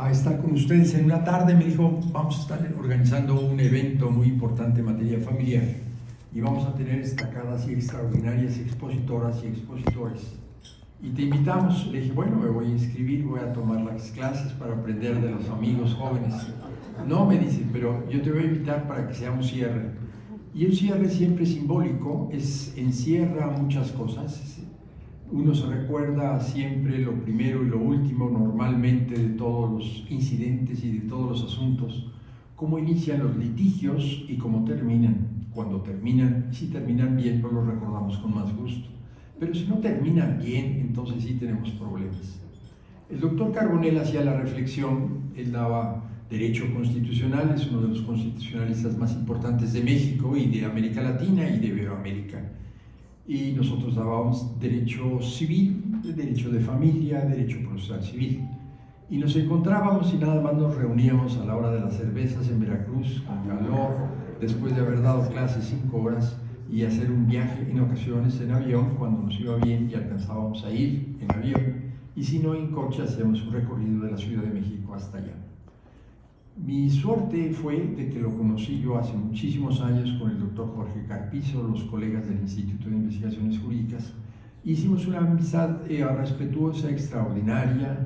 a estar con ustedes en una tarde. Me dijo, vamos a estar organizando un evento muy importante en materia familiar y vamos a tener destacadas y extraordinarias expositoras y expositores. Y te invitamos. Le dije, bueno, me voy a inscribir, voy a tomar las clases para aprender de los amigos jóvenes. No, me dice, pero yo te voy a invitar para que sea un cierre. Y un cierre siempre simbólico, encierra muchas cosas. Uno se recuerda siempre lo primero y lo último normalmente de todos los incidentes y de todos los asuntos, cómo inician los litigios y cómo terminan. Cuando terminan, si terminan bien, pues los recordamos con más gusto. Pero si no terminan bien, entonces sí tenemos problemas. El doctor Carbonell hacía la reflexión, él daba Derecho Constitucional, es uno de los constitucionalistas más importantes de México y de América Latina y de Iberoamérica. Y nosotros dábamos Derecho Civil, Derecho de Familia, Derecho Procesal Civil. Y nos encontrábamos y nada más nos reuníamos a la hora de las cervezas en Veracruz, con calor, después de haber dado clases 5 horas y hacer un viaje en ocasiones en avión, cuando nos iba bien y alcanzábamos a ir en avión, y si no en coche hacíamos un recorrido de la Ciudad de México hasta allá. Mi suerte fue de que lo conocí yo hace muchísimos años con el doctor Jorge Carpizo, los colegas del Instituto de Investigaciones Jurídicas. Hicimos una amistad respetuosa, extraordinaria,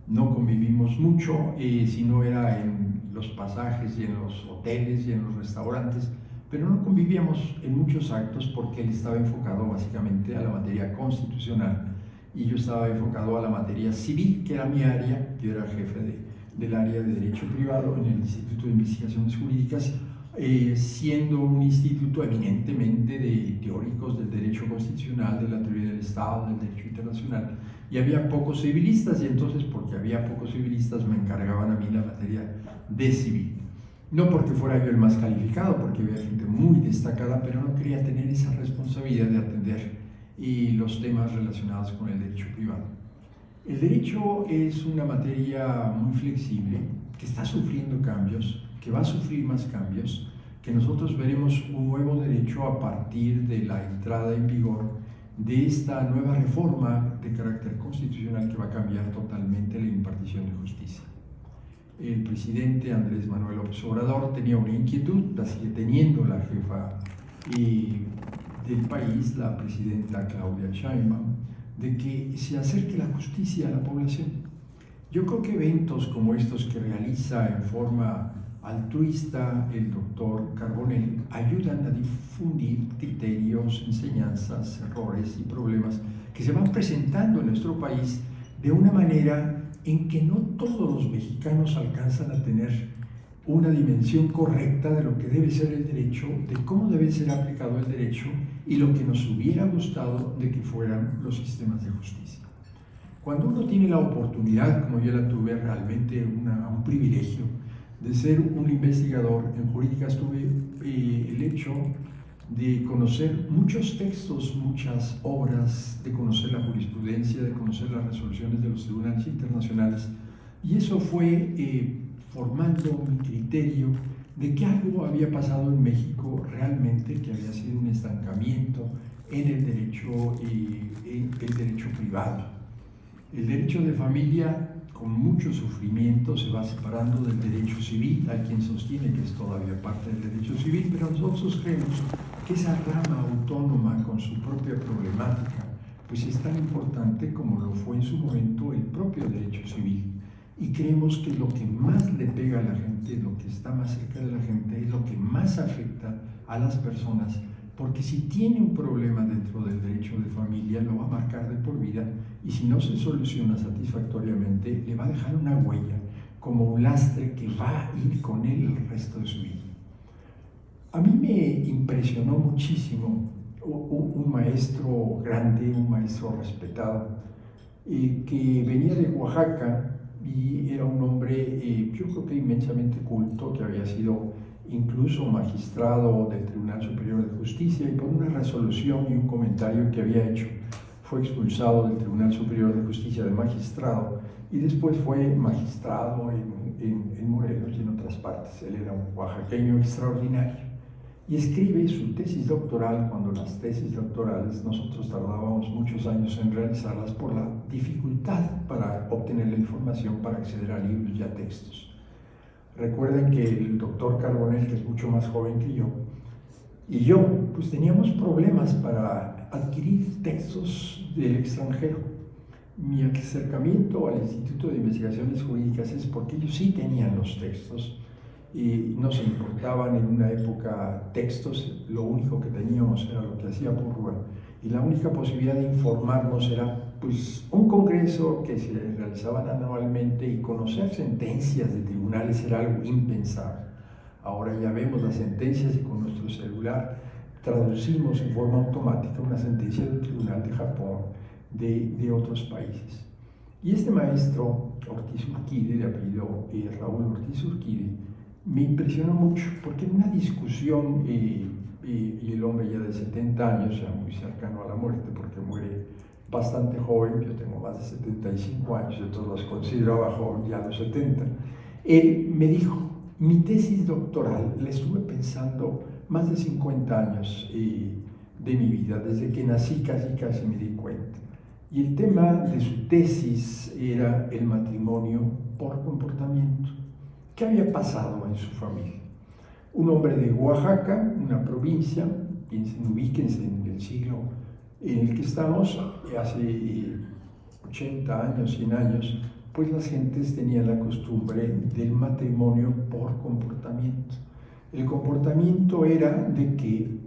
no convivimos mucho, sino era en los pasajes y en los hoteles y en los restaurantes, pero no convivíamos en muchos actos porque él estaba enfocado básicamente a la materia constitucional y yo estaba enfocado a la materia civil, que era mi área. Yo era jefe del área de Derecho Privado en el Instituto de Investigaciones Jurídicas, siendo un instituto eminentemente de teóricos del derecho constitucional, de la teoría del Estado, del derecho internacional, y había pocos civilistas, y entonces porque había pocos civilistas me encargaban a mí la materia de civil. No porque fuera yo el más calificado, porque había gente muy destacada, pero no quería tener esa responsabilidad de atender los temas relacionados con el derecho privado. El derecho es una materia muy flexible, que está sufriendo cambios, que va a sufrir más cambios, que nosotros veremos un nuevo derecho a partir de la entrada en vigor de esta nueva reforma de carácter constitucional que va a cambiar totalmente la impartición de justicia. El presidente Andrés Manuel López Obrador tenía una inquietud, la sigue teniendo la jefa del país, la presidenta Claudia Sheinbaum, de que se acerque la justicia a la población. Yo creo que eventos como estos que realiza en forma altruista el doctor Carbonell ayudan a difundir criterios, enseñanzas, errores y problemas que se van presentando en nuestro país de una manera en que no todos los mexicanos alcanzan a tener una dimensión correcta de lo que debe ser el derecho, de cómo debe ser aplicado el derecho y lo que nos hubiera gustado de que fueran los sistemas de justicia. Cuando uno tiene la oportunidad, como yo la tuve, realmente un privilegio de ser un investigador en jurídicas, tuve el hecho de conocer muchos textos, muchas obras, de conocer la jurisprudencia, de conocer las resoluciones de los tribunales internacionales, y eso fue formando mi criterio de que algo había pasado en México realmente, que había sido un estancamiento en el derecho privado. El derecho de familia, con mucho sufrimiento, se va separando del derecho civil. Hay quien sostiene que es todavía parte del derecho civil, pero nosotros creemos que esa rama autónoma con su propia problemática pues es tan importante como lo fue en su momento el propio derecho civil. Y creemos que lo que más le pega a la gente, lo que está más cerca de la gente, es lo que más afecta a las personas, porque si tiene un problema dentro del derecho de familia, lo va a marcar de por vida, y si no se soluciona satisfactoriamente, le va a dejar una huella, como un lastre que va a ir con él el resto de su vida. A mí me impresionó muchísimo un maestro grande, un maestro respetado, que venía de Oaxaca, y era un hombre, yo creo que inmensamente culto, que había sido incluso magistrado del Tribunal Superior de Justicia, y por una resolución y un comentario que había hecho fue expulsado del Tribunal Superior de Justicia de magistrado, y después fue magistrado en Morelos y en otras partes. Él era un oaxaqueño extraordinario. y escribe su tesis doctoral, cuando las tesis doctorales nosotros tardábamos muchos años en realizarlas por la dificultad para obtener la información para acceder a libros y a textos. Recuerden que el doctor Carbonell, que es mucho más joven que yo, y yo, pues teníamos problemas para adquirir textos del extranjero. Mi acercamiento al Instituto de Investigaciones Jurídicas es porque ellos sí tenían los textos y no se importaban en una época textos, lo único que teníamos era lo que hacía Púrroga, y la única posibilidad de informarnos era pues un congreso que se realizaban anualmente, y conocer sentencias de tribunales era algo impensable. Ahora ya vemos las sentencias y con nuestro celular traducimos en forma automática una sentencia de un tribunal de Japón, de otros países. Y este maestro Ortiz Urquide, de apellido Raúl Ortiz Urquide, me impresionó mucho porque en una discusión, y el hombre ya de 70 años, ya muy cercano a la muerte porque muere bastante joven, yo tengo más de 75 años, yo todos los consideraba joven ya a los 70, él me dijo: mi tesis doctoral la estuve pensando más de 50 años de mi vida, desde que nací casi me di cuenta. Y el tema de su tesis era el matrimonio por comportamiento. ¿Qué había pasado en su familia? Un hombre de Oaxaca, una provincia, ubíquense en el siglo en el que estamos, hace 80 años, 100 años, pues las gentes tenían la costumbre del matrimonio por comportamiento. El comportamiento era de que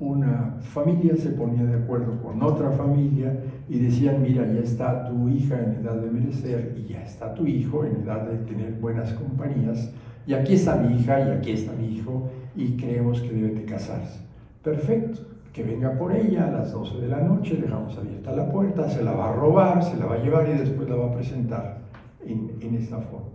una familia se ponía de acuerdo con otra familia y decían: mira, ya está tu hija en edad de merecer y ya está tu hijo en edad de tener buenas compañías, y aquí está mi hija y aquí está mi hijo y creemos que deben de casarse. Perfecto, que venga por ella a las 12 de la noche, dejamos abierta la puerta, se la va a robar, se la va a llevar y después la va a presentar en esta forma.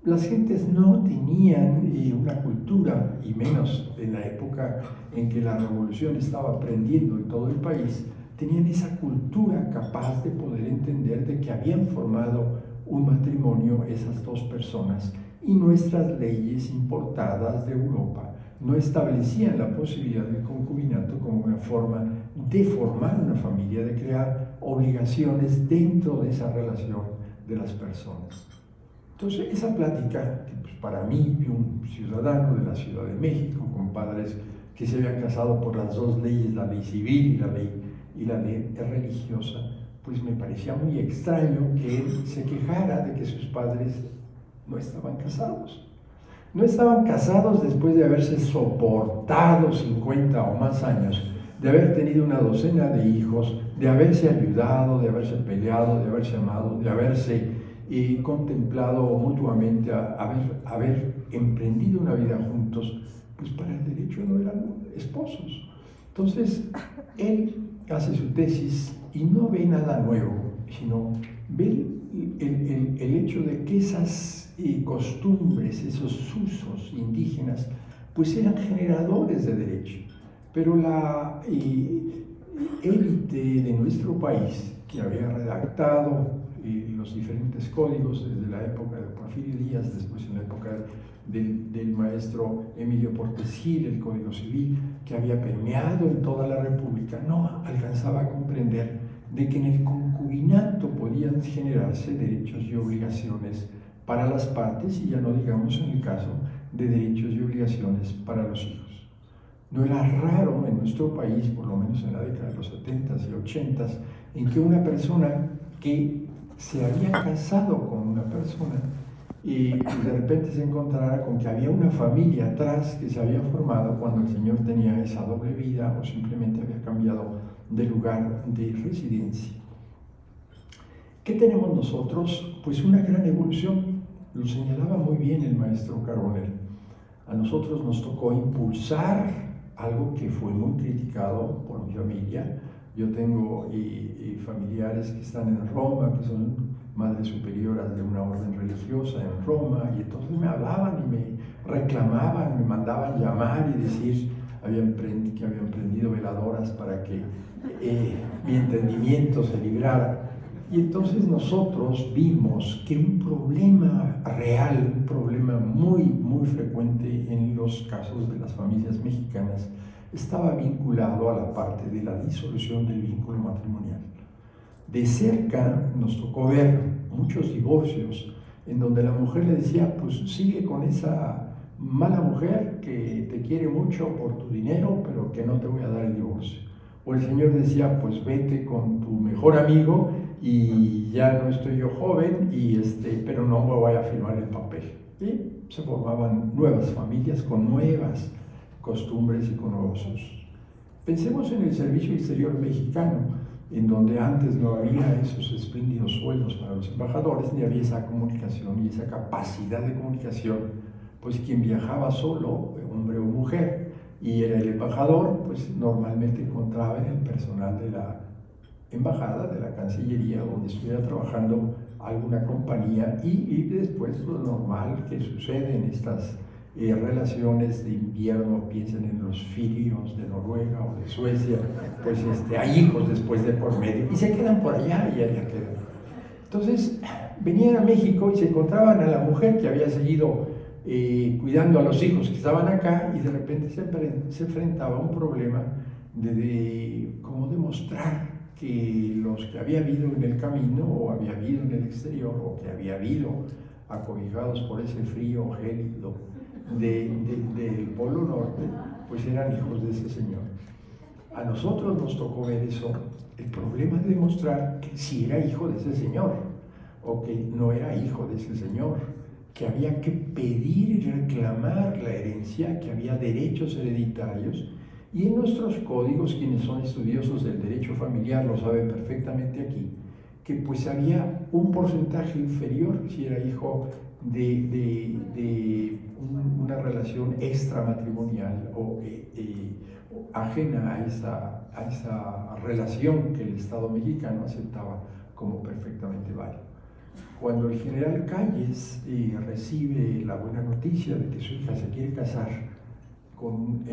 Las gentes no tenían una cultura, y menos en la época en que la revolución estaba prendiendo en todo el país, tenían esa cultura capaz de poder entender de que habían formado un matrimonio esas dos personas, y nuestras leyes importadas de Europa no establecían la posibilidad del concubinato como una forma de formar una familia, de crear obligaciones dentro de esa relación de las personas. Entonces, esa plática, que pues para mí, un ciudadano de la Ciudad de México, con padres que se habían casado por las dos leyes, la ley civil y la ley religiosa, pues me parecía muy extraño que él se quejara de que sus padres no estaban casados. No estaban casados después de haberse soportado 50 o más años, de haber tenido una docena de hijos, de haberse ayudado, de haberse peleado, de haberse amado, de haberse contemplado mutuamente, haber emprendido una vida juntos. Pues para el derecho no eran esposos. Entonces, él hace su tesis y no ve nada nuevo, sino ve el hecho de que esas costumbres, esos usos indígenas, pues eran generadores de derecho. Pero la élite de nuestro país, que había redactado los diferentes códigos desde la época de Porfirio Díaz, después en la época del maestro Emilio Portes Gil, el Código Civil, que había permeado en toda la República, no alcanzaba a comprender de que en el concubinato podían generarse derechos y obligaciones para las partes, y ya no digamos en el caso de derechos y obligaciones para los hijos. No era raro en nuestro país, por lo menos en la década de los 70s y 80s, en que una persona que se había casado con una persona y de repente se encontrara con que había una familia atrás que se había formado cuando el señor tenía esa doble vida o simplemente había cambiado de lugar de residencia. ¿Qué tenemos nosotros? Pues una gran evolución. Lo señalaba muy bien el maestro Carbonell. A nosotros nos tocó impulsar algo que fue muy criticado por mi familia. Yo tengo familiares que están en Roma, que son madres superiores de una orden religiosa en Roma, y entonces me hablaban y me reclamaban, me mandaban llamar y decir que habían prendido veladoras para que mi entendimiento se librara. Y entonces nosotros vimos que un problema real, un problema problema muy frecuente en los casos de las familias mexicanas estaba vinculado a la parte de la disolución del vínculo matrimonial. De cerca nos tocó ver muchos divorcios en donde la mujer le decía, pues sigue con esa mala mujer que te quiere mucho por tu dinero, pero que no te voy a dar el divorcio. O el señor decía, pues vete con tu mejor amigo y ya no estoy yo joven, pero no me voy a firmar el papel. Y se formaban nuevas familias con nuevas costumbres y con nuevos usos. Pensemos en el servicio exterior mexicano, en donde antes no había esos espléndidos sueldos para los embajadores, ni había esa comunicación y esa capacidad de comunicación, pues quien viajaba solo, hombre o mujer, y era el embajador, pues normalmente encontraba en el personal de la embajada, de la Cancillería, donde estuviera trabajando alguna compañía, y después lo normal que sucede en estas relaciones de invierno, piensen en los filios de Noruega o de Suecia, pues hay hijos después de por medio y se quedan por allá y allá quedan. Entonces venían a México y se encontraban a la mujer que había seguido cuidando a los hijos que estaban acá, y de repente se enfrentaba a un problema de cómo demostrar que los que había habido en el camino o había habido en el exterior o que había habido acobijados por ese frío gélido del Polo Norte, pues eran hijos de ese señor. A nosotros nos tocó ver eso, el problema de demostrar que sí era hijo de ese señor o que no era hijo de ese señor, que había que pedir y reclamar la herencia, que había derechos hereditarios, y en nuestros códigos, quienes son estudiosos del derecho familiar lo saben perfectamente aquí, que pues había un porcentaje inferior si era hijo de una relación extramatrimonial o ajena a esa relación que el Estado mexicano aceptaba como perfectamente válida. Cuando el general Calles recibe la buena noticia de que su hija se quiere casar con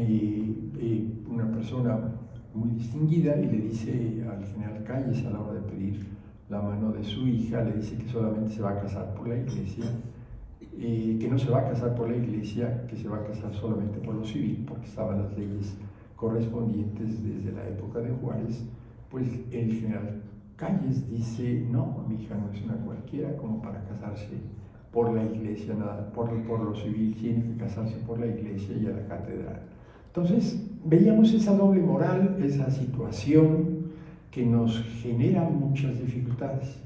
una persona muy distinguida, y le dice al general Calles, a la hora de pedir la mano de su hija, le dice que solamente se va a casar por la iglesia, que no se va a casar por la iglesia, que se va a casar solamente por lo civil, porque estaban las leyes correspondientes desde la época de Juárez. Pues el general Calles dice, no, mi hija no es una cualquiera como para casarse por la iglesia, nada, por lo civil, tiene que casarse por la iglesia y a la catedral. Entonces veíamos esa doble moral, esa situación que nos genera muchas dificultades.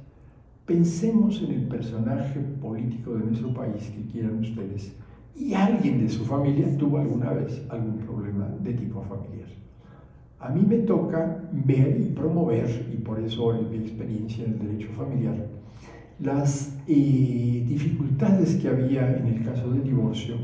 Pensemos en el personaje político de nuestro país que quieran ustedes, y alguien de su familia tuvo alguna vez algún problema de tipo familiar. A mí me toca ver y promover, y por eso en mi experiencia en el derecho familiar, las dificultades que había en el caso del divorcio.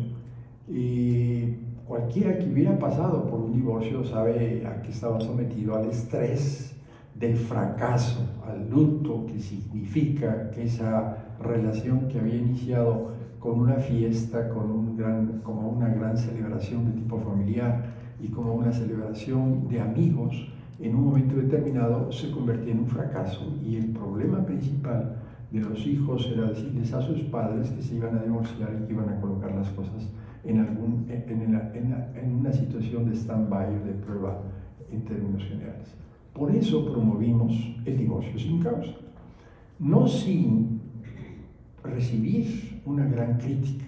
Cualquiera que hubiera pasado por un divorcio sabe a qué estaba sometido: al estrés del fracaso, al luto que significa que esa relación que había iniciado con una fiesta, como una gran celebración de tipo familiar y como una celebración de amigos, en un momento determinado se convertía en un fracaso, y el problema principal de los hijos era decirles a sus padres que se iban a divorciar y que iban a colocar las cosas en una situación de stand-by o de prueba en términos generales. Por eso promovimos el divorcio sin causa, no sin recibir una gran crítica.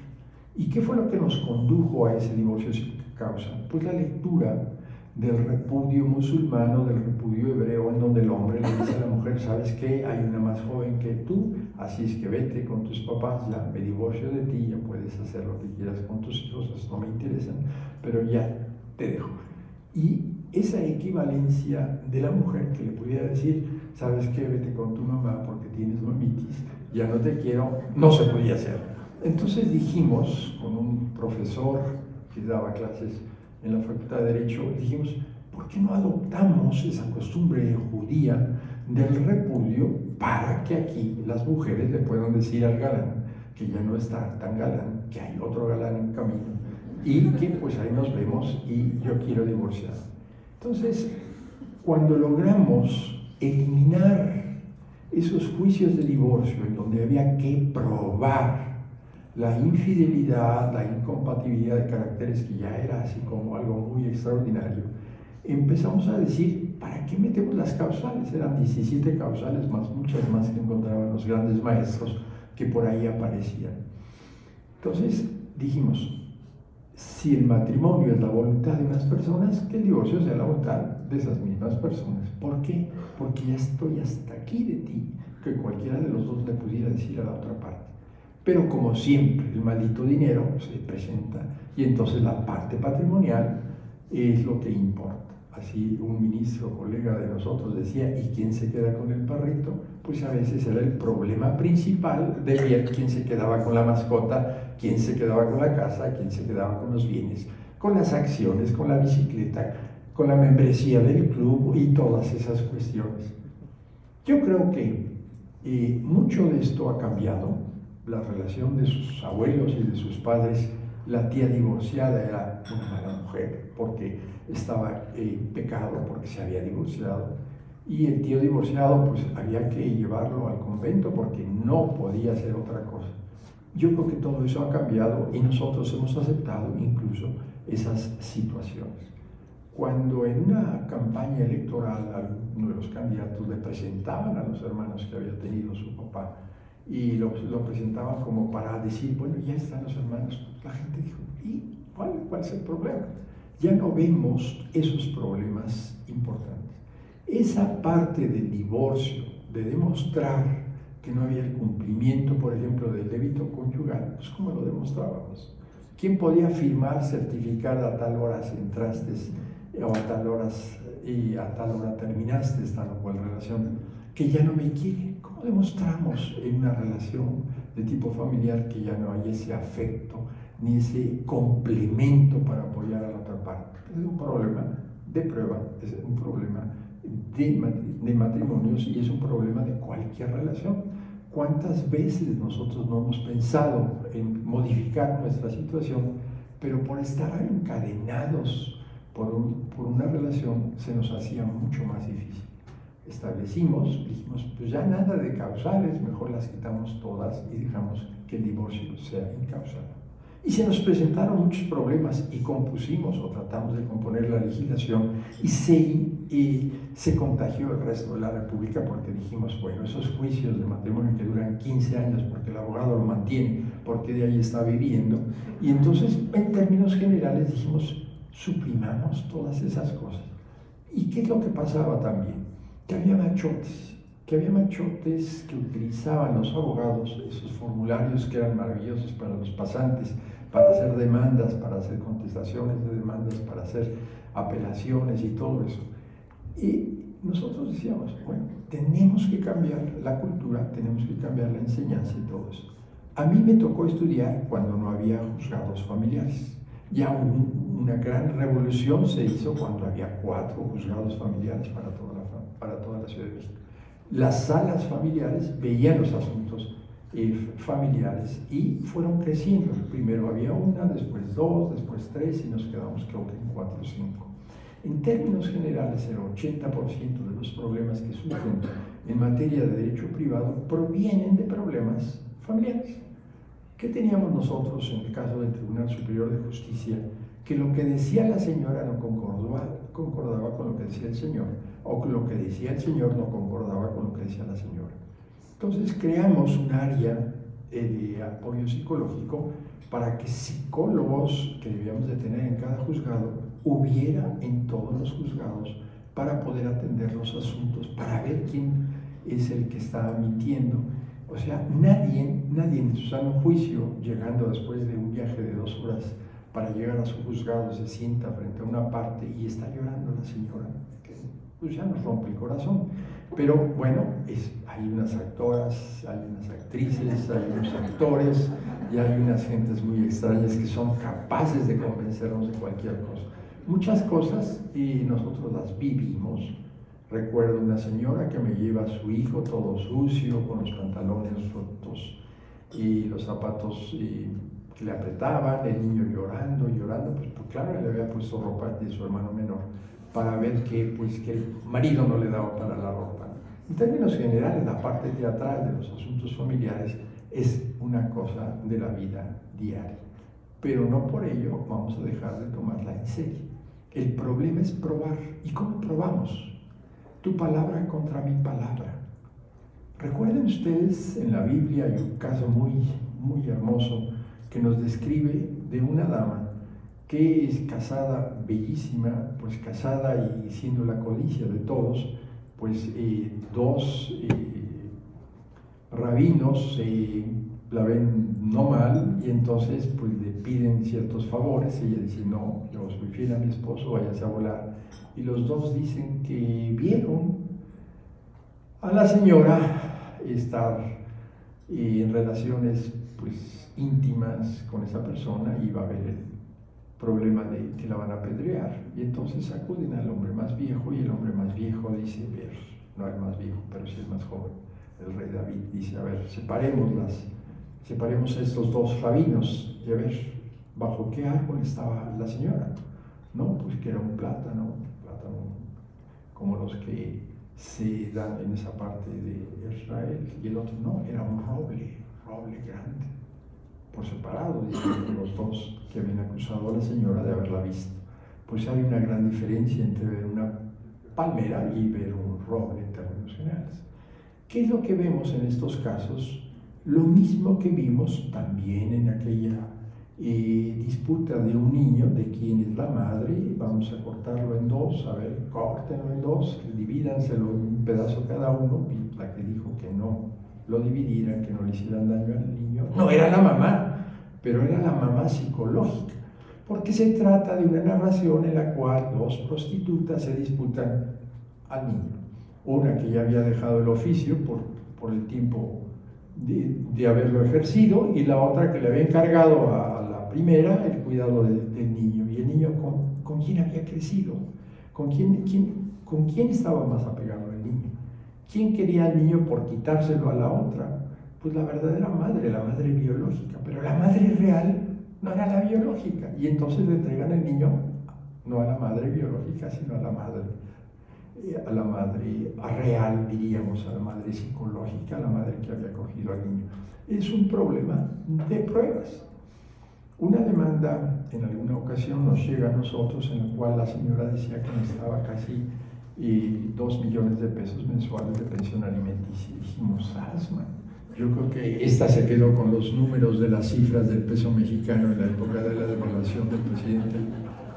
¿Y qué fue lo que nos condujo a ese divorcio sin causa? Pues la lectura del repudio musulmán, del repudio hebreo, en donde el hombre le dice a la mujer: ¿sabes qué? Hay una más joven que tú, así es que vete con tus papás, ya me divorcio de ti, ya puedes hacer lo que quieras con tus hijos, no me interesan, pero ya te dejo. Y esa equivalencia de la mujer que le pudiera decir: ¿sabes qué? Vete con tu mamá porque tienes mamitis, ya no te quiero, no se podía hacer. Entonces dijimos, con un profesor que daba clases en la Facultad de Derecho, dijimos: ¿por qué no adoptamos esa costumbre judía del repudio para que aquí las mujeres le puedan decir al galán que ya no está tan galán, que hay otro galán en camino y que pues ahí nos vemos y yo quiero divorciar? Entonces, cuando logramos eliminar esos juicios de divorcio en donde había que probar la infidelidad, la incompatibilidad de caracteres, que ya era así como algo muy extraordinario, empezamos a decir, ¿para qué metemos las causales? Eran 17 causales más muchas más que encontraban los grandes maestros que por ahí aparecían. Entonces dijimos, si el matrimonio es la voluntad de unas personas, que el divorcio sea la voluntad de esas mismas personas. ¿Por qué? Porque ya estoy hasta aquí de ti, que cualquiera de los dos le pudiera decir a la otra parte. Pero como siempre, el maldito dinero se presenta y entonces la parte patrimonial es lo que importa. Así un ministro, colega de nosotros decía, ¿y quién se queda con el perrito? Pues a veces era el problema principal de ver quién se quedaba con la mascota, quién se quedaba con la casa, quién se quedaba con los bienes, con las acciones, con la bicicleta, con la membresía del club y todas esas cuestiones. Yo creo que mucho de esto ha cambiado. La relación de sus abuelos y de sus padres, la tía divorciada era una mala mujer porque estaba pecado, porque se había divorciado, y el tío divorciado pues había que llevarlo al convento porque no podía hacer otra cosa. Yo creo que todo eso ha cambiado y nosotros hemos aceptado incluso esas situaciones. Cuando en una campaña electoral alguno de los candidatos le presentaban a los hermanos que había tenido su papá y lo presentaban como para decir, bueno, ya están los hermanos, la gente dijo, ¿y cuál es el problema? Ya no vemos esos problemas importantes. Esa parte del divorcio, de demostrar que no había el cumplimiento, por ejemplo, del débito conyugal, pues ¿cómo lo demostrábamos? ¿Quién podía firmar, certificar a tal hora entraste o a tal horas y a tal hora terminaste tal o cual relación, que ya no me quiere? ¿Cómo demostramos en una relación de tipo familiar que ya no hay ese afecto ni ese complemento para apoyar a la otra parte? Es un problema de prueba, es un problema de matrimonios y es un problema de cualquier relación. ¿Cuántas veces nosotros no hemos pensado en modificar nuestra situación, pero por estar encadenados por una relación se nos hacía mucho más difícil? Dijimos, pues ya nada de causales, mejor las quitamos todas y dejamos que el divorcio sea incausal. Y se nos presentaron muchos problemas y compusimos o tratamos de componer la legislación y se contagió el resto de la República porque dijimos, bueno, esos juicios de matrimonio que duran 15 años porque el abogado lo mantiene, porque de ahí está viviendo, y entonces en términos generales dijimos, suprimamos todas esas cosas. ¿Y qué es lo que pasaba también? Que había machotes que utilizaban los abogados, esos formularios que eran maravillosos para los pasantes, para hacer demandas, para hacer contestaciones de demandas, para hacer apelaciones y todo eso. Y nosotros decíamos, bueno, tenemos que cambiar la cultura, tenemos que cambiar la enseñanza y todo eso. A mí me tocó estudiar cuando no había juzgados familiares. Ya una gran revolución se hizo cuando había 4 juzgados familiares para toda la Ciudad de México. Las salas familiares veían los asuntos familiares y fueron creciendo. Primero había una, después 2, después 3 y nos quedamos creo que en 4 o 5. En términos generales, el 80% de los problemas que surgen en materia de derecho privado provienen de problemas familiares. ¿Qué teníamos nosotros en el caso del Tribunal Superior de Justicia? Que lo que decía la señora no concordaba con lo que decía el señor, o lo que decía el señor no concordaba con lo que decía la señora. Entonces creamos un área de apoyo psicológico para que psicólogos que debíamos de tener en cada juzgado hubiera en todos los juzgados para poder atender los asuntos, para ver quién es el que está admitiendo. O sea, nadie en su sano juicio, llegando después de un viaje de 2 horas para llegar a su juzgado, se sienta frente a una parte y está llorando la señora, que pues ya nos rompe el corazón. Pero bueno, hay unas actoras, hay unas actrices, hay unos actores y hay unas gentes muy extrañas que son capaces de convencernos de cualquier cosa. Muchas cosas y nosotros las vivimos. Recuerdo una señora que me lleva a su hijo todo sucio, con los pantalones rotos y los zapatos que le apretaban, el niño llorando, pues claro, le había puesto ropa de su hermano menor para ver que el marido no le daba para la ropa. En términos generales, la parte teatral de los asuntos familiares es una cosa de la vida diaria. Pero no por ello vamos a dejar de tomarla en serio. El problema es probar. ¿Y cómo probamos? Tu palabra contra mi palabra. Recuerden ustedes, en la Biblia hay un caso muy hermoso que nos describe de una dama que es casada, bellísima, pues casada y siendo la codicia de todos, pues dos rabinos la ven no mal y entonces pues le piden ciertos favores. Ella dice: no, yo soy fiel a mi esposo, váyase a volar. Y los dos dicen que vieron a la señora estar en relaciones pues íntimas con esa persona y va a haber el problema de que la van a apedrear. Y entonces acuden al hombre más viejo y el hombre más viejo dice: ver, no el más viejo, pero sí el más joven, el rey David, dice: a ver, separemos a estos dos rabinos y a ver, ¿bajo qué árbol estaba la señora? No, pues que era un plátano como los que se dan en esa parte de Israel, y el otro no, era un roble grande, por separado, dicen los dos que habían acusado a la señora de haberla visto. Pues hay una gran diferencia entre ver una palmera y ver un roble en términos generales. ¿Qué es lo que vemos en estos casos? Lo mismo que vimos también en aquella disputa de un niño de quién es la madre. Vamos a cortarlo en dos, a ver, córtenlo en dos, divídanselo en un pedazo cada uno. Y la que dijo que no lo dividieran, que no le hicieran daño al niño, no era la mamá, pero era la mamá psicológica, porque se trata de una narración en la cual dos prostitutas se disputan al niño. Una que ya había dejado el oficio por el tiempo de haberlo ejercido, y la otra que le había encargado a la primera el cuidado del niño. Y el niño ¿con quién había crecido? ¿Con quién estaba más apegado al niño? ¿Quién quería al niño por quitárselo a la otra? Pues la verdadera madre, la madre biológica, pero la madre real no era la biológica, y entonces le entregan el niño no a la madre biológica, sino a la madre real, diríamos, a la madre psicológica, a la madre que había cogido al niño. Es un problema de pruebas. Una demanda en alguna ocasión nos llega a nosotros en la cual la señora decía que necesitaba casi 2 millones de pesos mensuales de pensión alimenticia. Y dijimos: asma. Yo creo que esta se quedó con los números de las cifras del peso mexicano en la época de la devaluación del presidente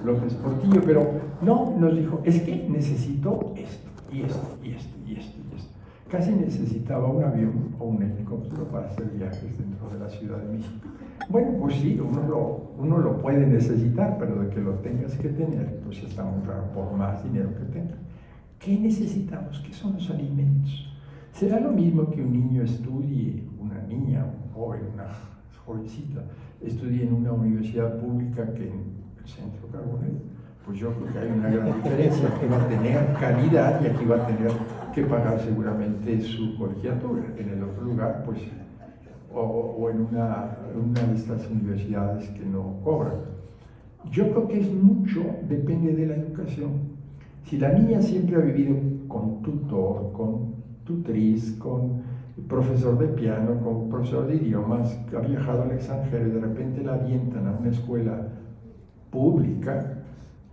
López Portillo, pero no, nos dijo: es que necesito esto, y esto, y esto, y esto, y esto. Casi necesitaba un avión o un helicóptero para hacer viajes dentro de la Ciudad de México. Bueno, pues sí, uno lo puede necesitar, pero de que lo tengas que tener, pues está muy raro, por más dinero que tenga. ¿Qué necesitamos? ¿Qué son los alimentos? ¿Será lo mismo que un niño estudie, una niña, un joven, una jovencita, estudie en una universidad pública que en el Centro Carbonell? Pues yo creo que hay una gran diferencia, que va a tener calidad y aquí va a tener que pagar seguramente su colegiatura. En el otro lugar, pues, o en una de estas universidades que no cobran. Yo creo que es mucho, depende de la educación. Si la niña siempre ha vivido con tutor, con tutriz, con profesor de piano, con profesor de idiomas, que ha viajado al extranjero y de repente la avientan a una escuela pública,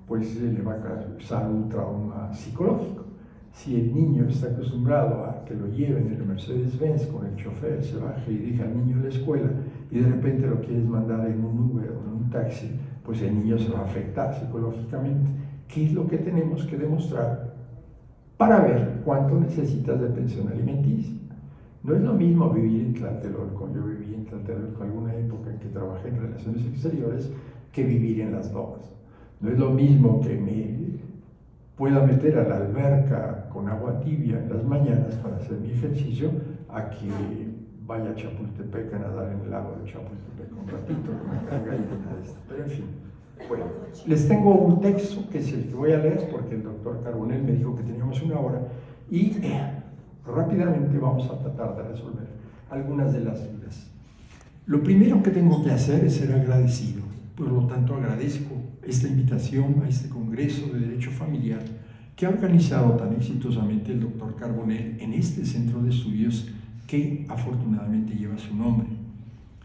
pues le va a causar un trauma psicológico. Si el niño está acostumbrado a que lo lleven en el Mercedes-Benz con el chofer, se baje y deja al niño en la escuela y de repente lo quieres mandar en un Uber o en un taxi, pues el niño se va a afectar psicológicamente. ¿Qué es lo que tenemos que demostrar para ver cuánto necesitas de pensión alimenticia? No es lo mismo vivir en Tlatelolco, yo viví en Tlatelolco alguna época en que trabajé en relaciones exteriores, que vivir en Las Lomas. No es lo mismo que me pueda meter a la alberca con agua tibia en las mañanas para hacer mi ejercicio, a que vaya a Chapultepec a nadar en el lago de Chapultepec un ratito, que me caiga ahí de esto. Pero en fin, bueno, les tengo un texto que es el que voy a leer porque el doctor Carbonell me dijo que teníamos 1 hora y rápidamente vamos a tratar de resolver algunas de las dudas. Lo primero que tengo que hacer es ser agradecido. Por lo tanto, agradezco esta invitación a este Congreso de Derecho Familiar que ha organizado tan exitosamente el doctor Carbonell en este centro de estudios que afortunadamente lleva su nombre.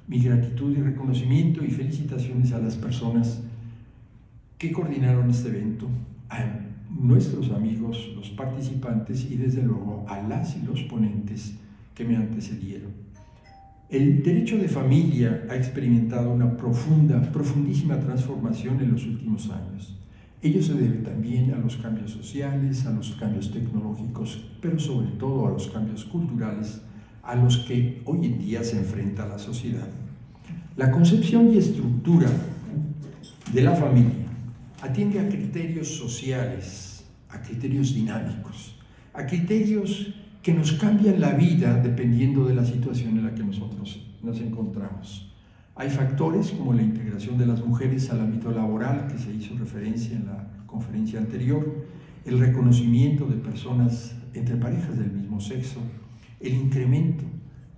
Mi gratitud y reconocimiento y felicitaciones a las personas que coordinaron este evento, a nuestros amigos, los participantes y desde luego a las y los ponentes que me antecedieron. El derecho de familia ha experimentado una profundísima transformación en los últimos años. Ello se debe también a los cambios sociales, a los cambios tecnológicos, pero sobre todo a los cambios culturales a los que hoy en día se enfrenta la sociedad. La concepción y estructura de la familia atiende a criterios sociales, a criterios dinámicos, a criterios que nos cambian la vida dependiendo de la situación en la que nosotros nos encontramos. Hay factores como la integración de las mujeres al ámbito laboral, que se hizo referencia en la conferencia anterior, el reconocimiento de personas entre parejas del mismo sexo, el incremento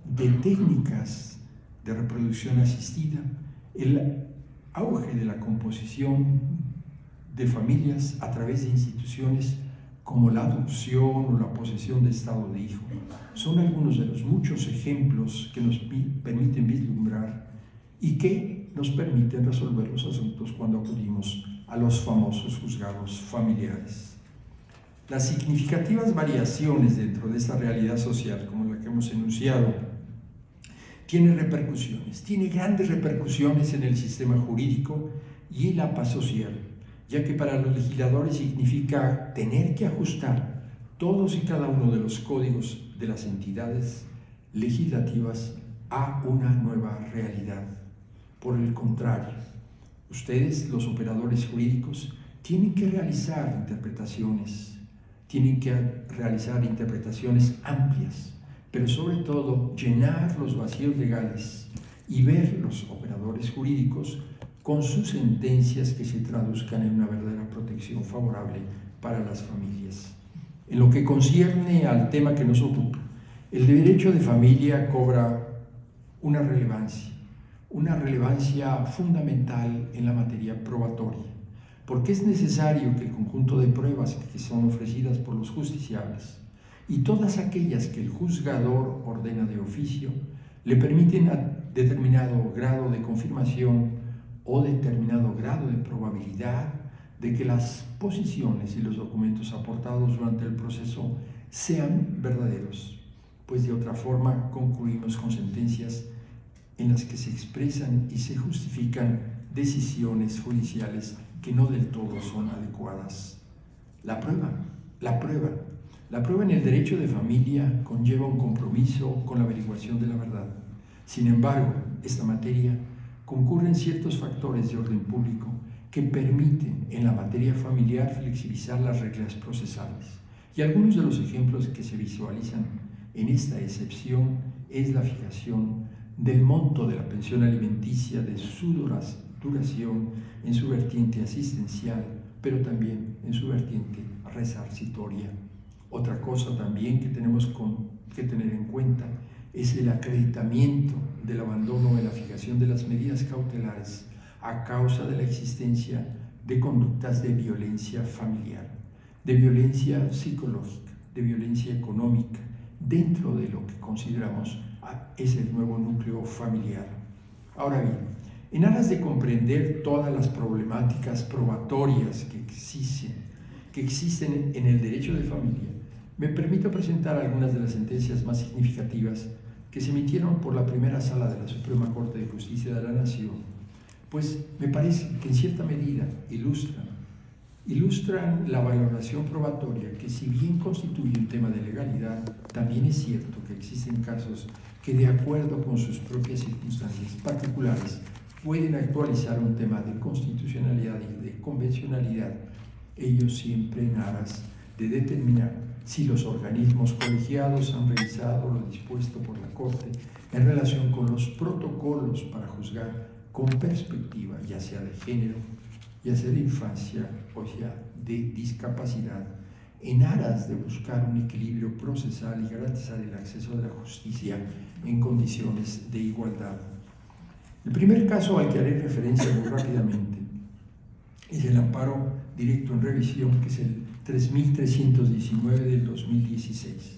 de técnicas de reproducción asistida, el auge de la composición de familias a través de instituciones como la adopción o la posesión de estado de hijo. Son algunos de los muchos ejemplos que nos permiten vislumbrar y que nos permiten resolver los asuntos cuando acudimos a los famosos juzgados familiares. Las significativas variaciones dentro de esta realidad social, como la que hemos enunciado, tiene repercusiones, tiene grandes repercusiones en el sistema jurídico y en la paz social, ya que para los legisladores significa tener que ajustar todos y cada uno de los códigos de las entidades legislativas a una nueva realidad. Por el contrario, ustedes, los operadores jurídicos, tienen que realizar interpretaciones amplias, pero sobre todo llenar los vacíos legales y ver los operadores jurídicos con sus sentencias que se traduzcan en una verdadera protección favorable para las familias. En lo que concierne al tema que nos ocupa, el derecho de familia cobra una relevancia fundamental en la materia probatoria, porque es necesario que el conjunto de pruebas que son ofrecidas por los justiciables y todas aquellas que el juzgador ordena de oficio le permiten a determinado grado de confirmación o determinado grado de probabilidad de que las posiciones y los documentos aportados durante el proceso sean verdaderos, pues de otra forma concluimos con sentencias en las que se expresan y se justifican decisiones judiciales que no del todo son adecuadas. La prueba en el derecho de familia conlleva un compromiso con la averiguación de la verdad. Sin embargo, esta materia concurren ciertos factores de orden público que permiten en la materia familiar flexibilizar las reglas procesales. Y algunos de los ejemplos que se visualizan en esta excepción es la fijación del monto de la pensión alimenticia, de su duración en su vertiente asistencial, pero también en su vertiente resarcitoria. Otra cosa también que tenemos que tener en cuenta es el acreditamiento del abandono de la fijación de las medidas cautelares a causa de la existencia de conductas de violencia familiar, de violencia psicológica, de violencia económica, dentro de lo que consideramos es el nuevo núcleo familiar. Ahora bien, en aras de comprender todas las problemáticas probatorias que existen en el derecho de familia, me permito presentar algunas de las sentencias más significativas que se emitieron por la primera sala de la Suprema Corte de Justicia de la Nación, pues me parece que en cierta medida ilustran la valoración probatoria que, si bien constituye un tema de legalidad, también es cierto que existen casos que, de acuerdo con sus propias circunstancias particulares, pueden actualizar un tema de constitucionalidad y de convencionalidad, ello siempre en aras de determinar si los organismos colegiados han revisado lo dispuesto por la Corte en relación con los protocolos para juzgar con perspectiva ya sea de género, ya sea de infancia o ya de discapacidad, en aras de buscar un equilibrio procesal y garantizar el acceso de la justicia en condiciones de igualdad. El primer caso al que haré referencia muy rápidamente es el amparo directo en revisión, que es el 3319 del 2016.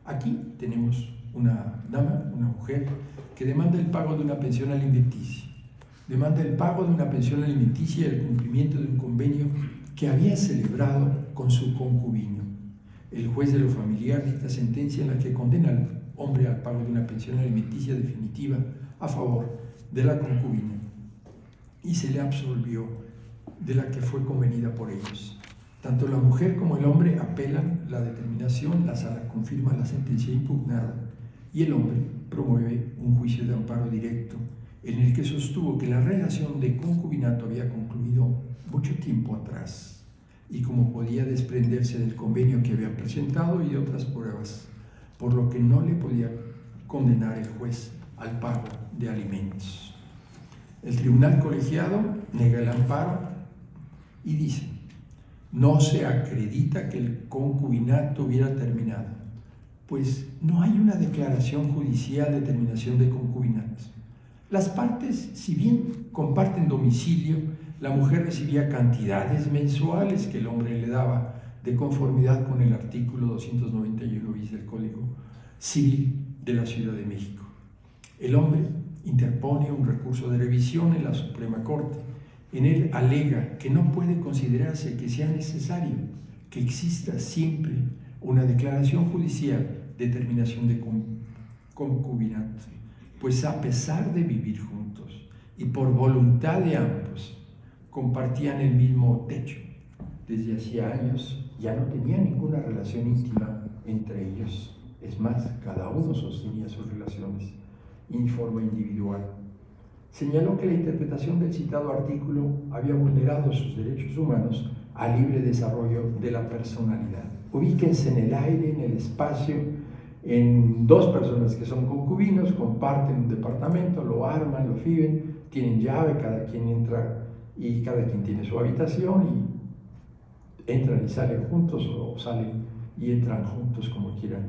Aquí tenemos una dama, una mujer, que demanda el pago de una pensión alimenticia. Demanda el pago de una pensión alimenticia y el cumplimiento de un convenio que había celebrado con su concubino. El juez de lo familiar dicta sentencia en la que condena al hombre al pago de una pensión alimenticia definitiva a favor de la concubina y se le absolvió de la que fue convenida por ellos. Tanto la mujer como el hombre apelan la determinación, la sala confirma la sentencia impugnada y el hombre promueve un juicio de amparo directo en el que sostuvo que la relación de concubinato había concluido mucho tiempo atrás y como podía desprenderse del convenio que había presentado y de otras pruebas, por lo que no le podía condenar el juez al pago de alimentos. El tribunal colegiado nega el amparo y dice: no se acredita que el concubinato hubiera terminado, pues no hay una declaración judicial de terminación de concubinato. Las partes, si bien comparten domicilio, la mujer recibía cantidades mensuales que el hombre le daba de conformidad con el artículo 291 bis del Código Civil de la Ciudad de México. El hombre interpone un recurso de revisión en la Suprema Corte. En él alega que no puede considerarse que sea necesario que exista siempre una declaración judicial de terminación de concubinato, pues a pesar de vivir juntos y por voluntad de ambos, compartían el mismo techo. Desde hacía años ya no tenía ninguna relación íntima entre ellos. Es más, cada uno sostenía sus relaciones en forma individual. Señaló que la interpretación del citado artículo había vulnerado sus derechos humanos al libre desarrollo de la personalidad. Ubíquense en el aire, en el espacio, en dos personas que son concubinos, comparten un departamento, lo arman, lo viven, tienen llave, cada quien entra y cada quien tiene su habitación y entran y salen juntos o salen y entran juntos como quieran.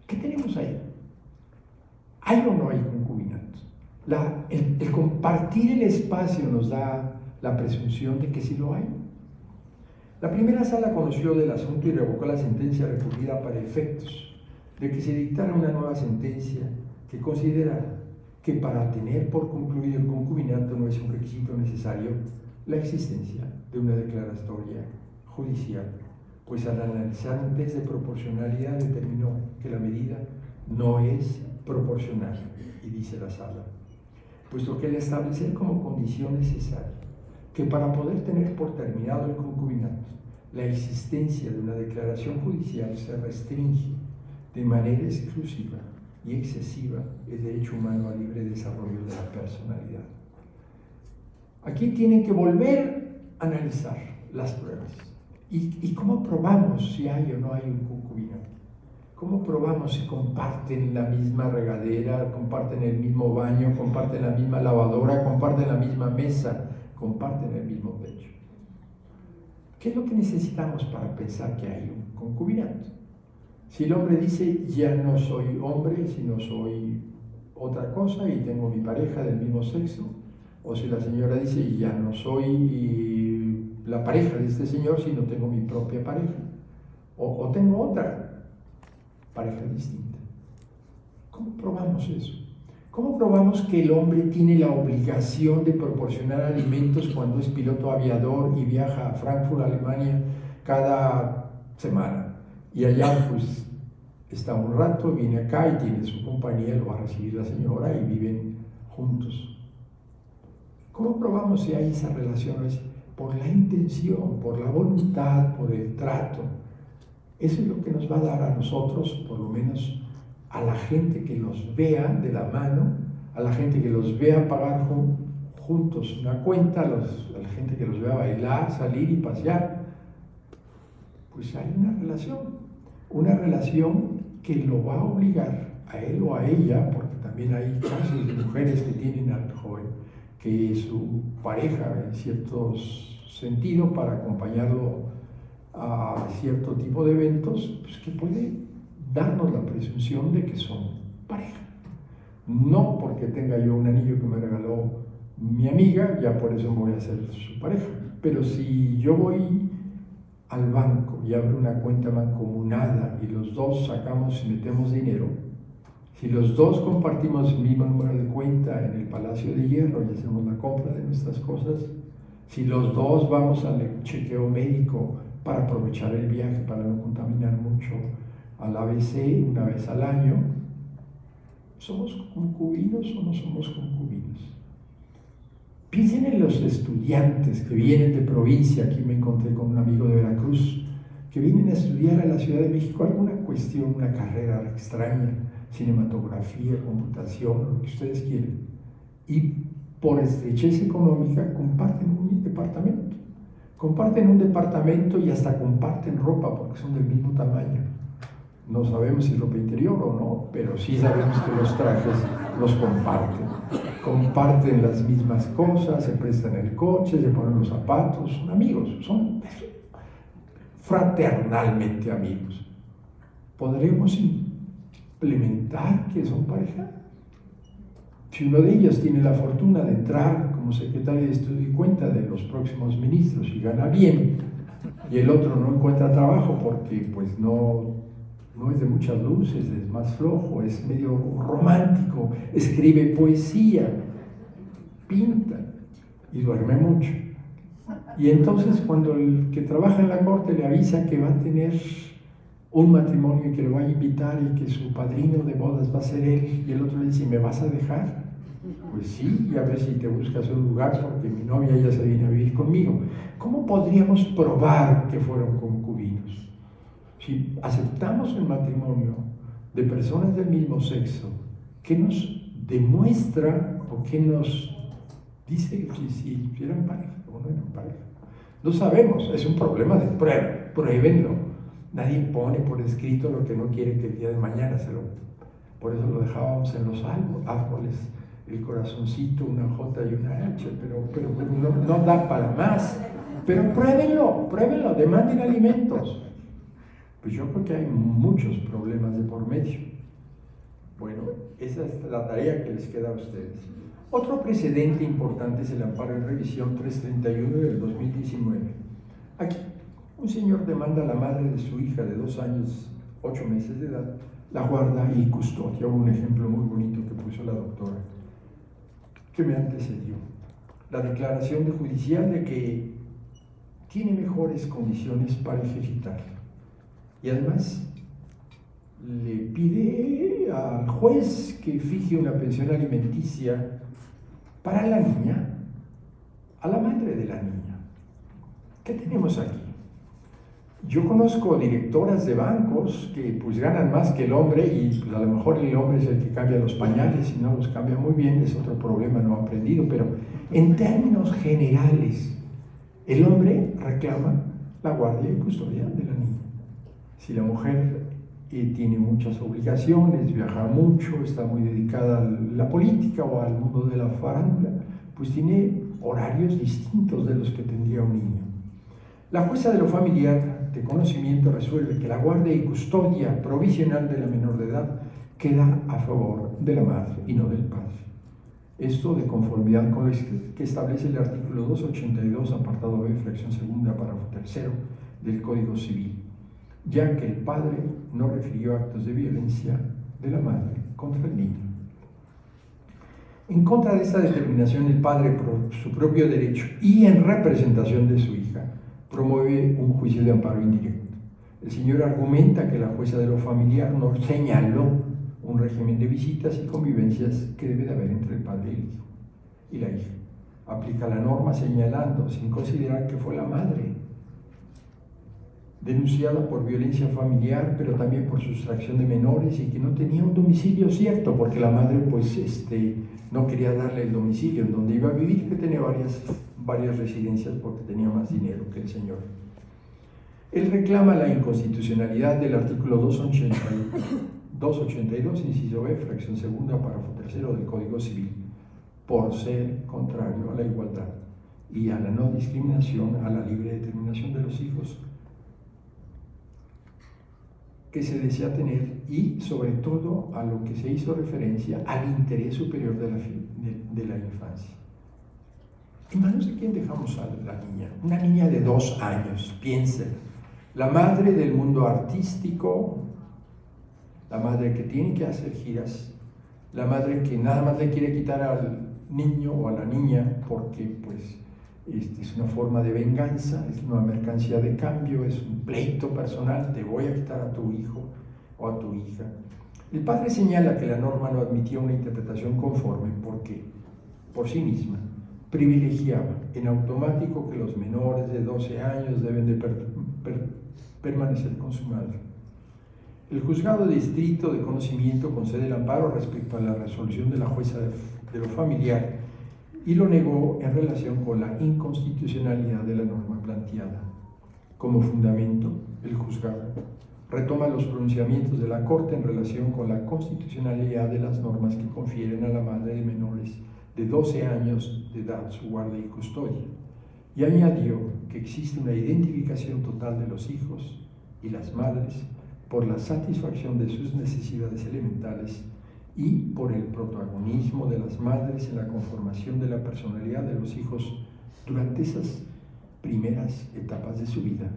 ¿Qué tenemos ahí? ¿Hay o no hay concubinato? El compartir el espacio nos da la presunción de que sí lo hay. La primera sala conoció del asunto y revocó la sentencia recurrida para efectos de que se dictara una nueva sentencia que considerara que para tener por concluido el concubinato no es un requisito necesario la existencia de una declaratoria judicial, pues al analizar un test de proporcionalidad determinó que la medida no es proporcional, y dice la sala, puesto que al establecer como condición necesaria que para poder tener por terminado el concubinato la existencia de una declaración judicial se restringe de manera exclusiva y excesiva el derecho humano al libre desarrollo de la personalidad. Aquí tienen que volver a analizar las pruebas. ¿Y cómo probamos si hay o no hay un concubinato? ¿Cómo probamos si comparten la misma regadera, comparten el mismo baño, comparten la misma lavadora, comparten la misma mesa, comparten el mismo techo? ¿Qué es lo que necesitamos para pensar que hay un concubinato? Si el hombre dice, ya no soy hombre, sino soy otra cosa y tengo mi pareja del mismo sexo, o si la señora dice, ya no soy la pareja de este señor, sino tengo mi propia pareja, o tengo otra pareja distinta. ¿Cómo probamos eso? ¿Cómo probamos que el hombre tiene la obligación de proporcionar alimentos cuando es piloto aviador y viaja a Frankfurt, Alemania, cada semana? Y allá pues está un rato, viene acá y tiene su compañía, lo va a recibir la señora y viven juntos. ¿Cómo probamos si hay esa relación? Es por la intención, por la voluntad, por el trato. Eso es lo que nos va a dar a nosotros, por lo menos a la gente que los vea de la mano, a la gente que los vea pagar juntos una cuenta, a la gente que los vea bailar, salir y pasear. Pues hay una relación que lo va a obligar a él o a ella, porque también hay casos de mujeres que tienen al joven que es su pareja en cierto sentido para acompañarlo a cierto tipo de eventos, pues que puede darnos la presunción de que son pareja. No porque tenga yo un anillo que me regaló mi amiga, ya por eso me voy a hacer su pareja, pero si yo voy al banco y abro una cuenta mancomunada y los dos sacamos y metemos dinero, Si los dos compartimos el mismo número de cuenta en el Palacio de Hierro y hacemos la compra de nuestras cosas, si los dos vamos al chequeo médico para aprovechar el viaje, para no contaminar mucho, al ABC una vez al año, ¿somos concubinos o no somos concubinos? Piensen en los estudiantes que vienen de provincia. Aquí me encontré con un amigo de Veracruz, que vienen a estudiar a la Ciudad de México alguna cuestión, una carrera extraña, cinematografía, computación, lo que ustedes quieren, y por estrechez económica comparten un departamento y hasta comparten ropa porque son del mismo tamaño. No sabemos si ropa interior o no, pero sí sabemos que los trajes los comparten las mismas cosas, se prestan el coche, se ponen los zapatos, son amigos, son fraternalmente amigos. ¿Podremos implementar que son pareja? Si uno de ellos tiene la fortuna de entrar como secretario de Estudio y Cuenta de los próximos ministros y gana bien, y el otro no encuentra trabajo porque pues no es de muchas luces, es más flojo, es medio romántico, escribe poesía, pinta y duerme mucho. Y entonces cuando el que trabaja en la corte le avisa que va a tener un matrimonio y que lo va a invitar y que su padrino de bodas va a ser él, y el otro le dice, ¿me vas a dejar? Pues sí, y a ver si te buscas un lugar porque mi novia ya se viene a vivir conmigo. ¿Cómo podríamos probar que fueron concubinos? Si aceptamos el matrimonio de personas del mismo sexo, ¿qué nos demuestra o qué nos dice si eran pareja o no eran pareja? No sabemos, es un problema de prueba, pruébenlo. Nadie pone por escrito lo que no quiere que el día de mañana por eso lo dejábamos en los árboles, el corazoncito, una J y una H, pero no da para más. Pero pruébenlo, demanden alimentos. Pues yo creo que hay muchos problemas de por medio. Bueno, esa es la tarea que les queda a ustedes. Otro precedente importante es el amparo en revisión 331 del 2019. Aquí, un señor demanda a la madre de su hija de 2 años, 8 meses de edad, la guarda y custodia. Hubo un ejemplo muy bonito que puso la doctora, que me antecedió. La declaración judicial de que tiene mejores condiciones para ejercitarla. Y además le pide al juez que fije una pensión alimenticia para la niña, a la madre de la niña. ¿Qué tenemos aquí? Yo conozco directoras de bancos que pues ganan más que el hombre y pues, a lo mejor el hombre es el que cambia los pañales y no los cambia muy bien, es otro problema no aprendido, pero en términos generales, el hombre reclama la guardia y custodia de la niña. Si la mujer tiene muchas obligaciones, viaja mucho, está muy dedicada a la política o al mundo de la farándula, pues tiene horarios distintos de los que tendría un niño. La jueza de lo familiar de conocimiento resuelve que la guardia y custodia provisional de la menor de edad queda a favor de la madre y no del padre. Esto de conformidad con lo que establece el artículo 282, apartado B, fracción segunda, párrafo tercero del Código Civil, ya que el padre no refirió actos de violencia de la madre contra el niño. En contra de esta determinación, el padre, por su propio derecho y en representación de su hija, promueve un juicio de amparo indirecto. El señor argumenta que la jueza de lo familiar no señaló un régimen de visitas y convivencias que debe de haber entre el padre y el hijo y la hija. Aplica la norma señalando, sin considerar que fue la madre denunciada por violencia familiar, pero también por sustracción de menores y que no tenía un domicilio cierto, porque la madre pues no quería darle el domicilio en donde iba a vivir, que tenía varias residencias porque tenía más dinero que el señor. Él reclama la inconstitucionalidad del artículo 282, inciso B, fracción segunda, párrafo tercero del Código Civil, por ser contrario a la igualdad y a la no discriminación, a la libre determinación de los hijos que se desea tener y sobre todo a lo que se hizo referencia al interés superior de la infancia. ¿En manos de quién dejamos a la niña? Una niña de 2 años, piensen, la madre del mundo artístico, la madre que tiene que hacer giras, la madre que nada más le quiere quitar al niño o a la niña porque pues es una forma de venganza, es una mercancía de cambio, es un pleito personal, te voy a quitar a tu hijo o a tu hija. El padre señala que la norma no admitía una interpretación conforme porque, por sí misma, privilegiaba en automático que los menores de 12 años deben de permanecer con su madre. El juzgado de distrito de conocimiento concede el amparo respecto a la resolución de la jueza de lo familiar y lo negó en relación con la inconstitucionalidad de la norma planteada. Como fundamento, el juzgado retoma los pronunciamientos de la Corte en relación con la constitucionalidad de las normas que confieren a la madre de menores de 12 años de edad su guarda y custodia, y añadió que existe una identificación total de los hijos y las madres por la satisfacción de sus necesidades elementales y por el protagonismo de las madres en la conformación de la personalidad de los hijos durante esas primeras etapas de su vida,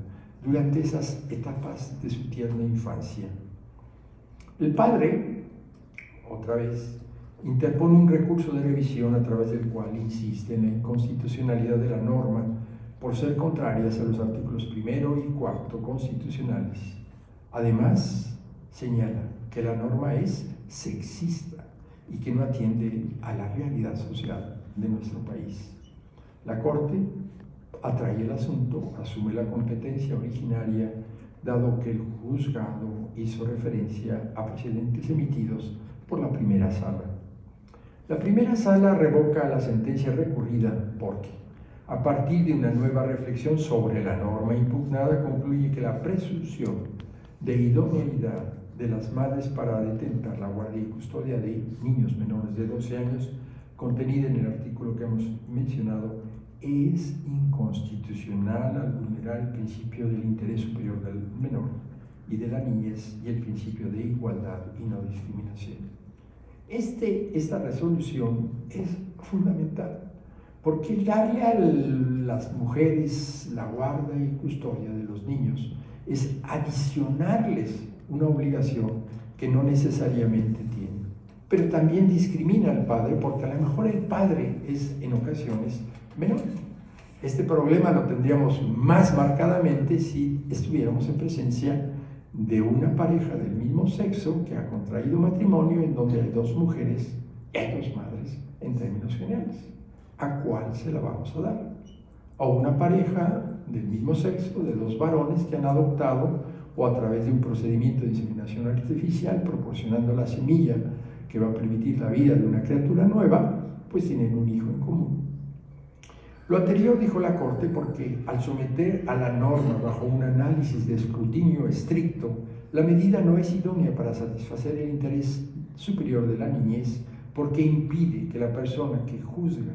durante esas etapas de su tierna infancia. El padre, otra vez, interpone un recurso de revisión a través del cual insiste en la inconstitucionalidad de la norma por ser contrarias a los artículos 1 y 4 constitucionales. Además, señala que la norma es sexista y que no atiende a la realidad social de nuestro país. La Corte atrae el asunto, asume la competencia originaria, dado que el juzgado hizo referencia a precedentes emitidos por la primera sala. La primera sala revoca la sentencia recurrida porque, a partir de una nueva reflexión sobre la norma impugnada, concluye que la presunción de idoneidad de las madres para detentar la guardia y custodia de niños menores de 12 años, contenida en el artículo que hemos mencionado, es inconstitucional al vulnerar el principio del interés superior del menor y de la niñez y el principio de igualdad y no discriminación. Esta resolución es fundamental, porque darle a las mujeres la guarda y custodia de los niños es adicionarles una obligación que no necesariamente tienen. Pero también discrimina al padre, porque a lo mejor el padre es en ocasiones menor. Este problema lo tendríamos más marcadamente si estuviéramos en presencia de una pareja del mismo sexo que ha contraído matrimonio en donde hay dos mujeres y hay dos madres en términos generales. ¿A cuál se la vamos a dar? O una pareja del mismo sexo, de dos varones que han adoptado o a través de un procedimiento de inseminación artificial, proporcionando la semilla que va a permitir la vida de una criatura nueva, pues tienen un hijo en común. Lo anterior dijo la Corte porque al someter a la norma bajo un análisis de escrutinio estricto, la medida no es idónea para satisfacer el interés superior de la niñez porque impide que la persona que juzga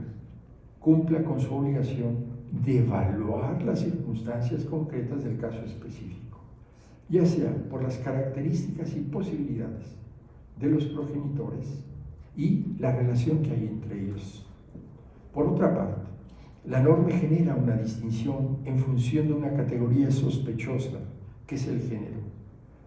cumpla con su obligación de evaluar las circunstancias concretas del caso específico, ya sea por las características y posibilidades de los progenitores y la relación que hay entre ellos. Por otra parte, la norma genera una distinción en función de una categoría sospechosa, que es el género.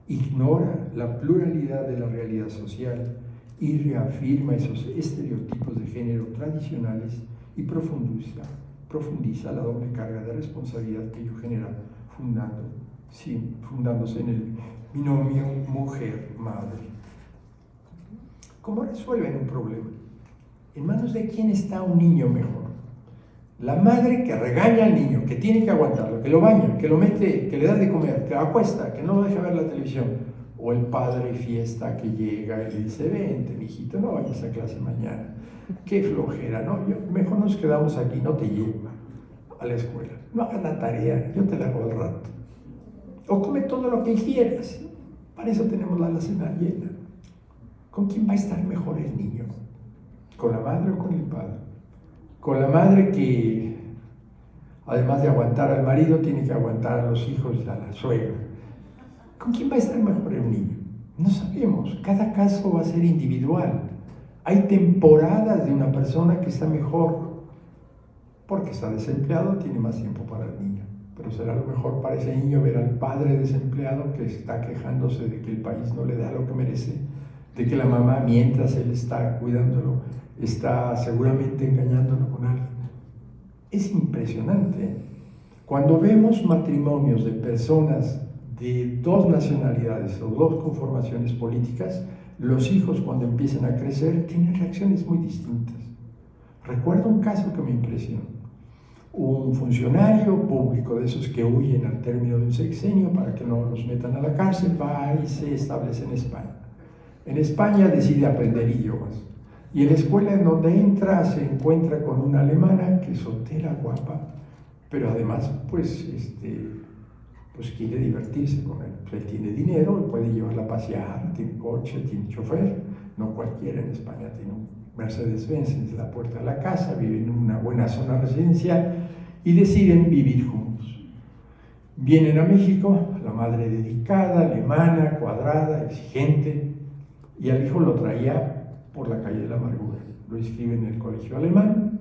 Ignora la pluralidad de la realidad social y reafirma esos estereotipos de género tradicionales y profundiza la doble carga de responsabilidad que ello genera, fundándose en el binomio mujer-madre. ¿Cómo resuelven un problema? ¿En manos de quién está un niño mejor? La madre que regaña al niño, que tiene que aguantarlo, que lo baña, que lo mete, que le da de comer, que lo acuesta, que no lo deja ver la televisión. O el padre fiesta que llega y le dice, vente, mijito, no vayas a clase mañana. Qué flojera, ¿no? Mejor nos quedamos aquí, no te llevo a la escuela. No hagas la tarea, yo te la hago al rato. O come todo lo que quieras. Para eso tenemos la alacena llena. ¿Con quién va a estar mejor el niño? ¿Con la madre o con el padre? Con la madre que, además de aguantar al marido, tiene que aguantar a los hijos y a la suegra. ¿Con quién va a estar mejor el niño? No sabemos, cada caso va a ser individual. Hay temporadas de una persona que está mejor porque está desempleado, tiene más tiempo para el niño. pero será lo mejor para ese niño ver al padre desempleado que está quejándose de que el país no le da lo que merece, de que la mamá, mientras él está cuidándolo, está seguramente engañándolo con alguien. Es impresionante. Cuando vemos matrimonios de personas de dos nacionalidades o dos conformaciones políticas, los hijos cuando empiezan a crecer tienen reacciones muy distintas. Recuerdo un caso que me impresionó. Un funcionario público de esos que huyen al término de un sexenio para que no los metan a la cárcel, va y se establece en España. En España decide aprender idiomas. Y en la escuela en donde entra se encuentra con una alemana que es soltera, guapa, pero además pues quiere divertirse con él. Él tiene dinero, puede llevarla a pasear, tiene coche, tiene chofer. No cualquiera en España tiene un Mercedes-Benz desde la puerta de la casa, viven en una buena zona residencial y deciden vivir juntos. Vienen a México, la madre dedicada, alemana, cuadrada, exigente, y al hijo lo traía por la calle de la amargura. Lo inscribe en el colegio alemán,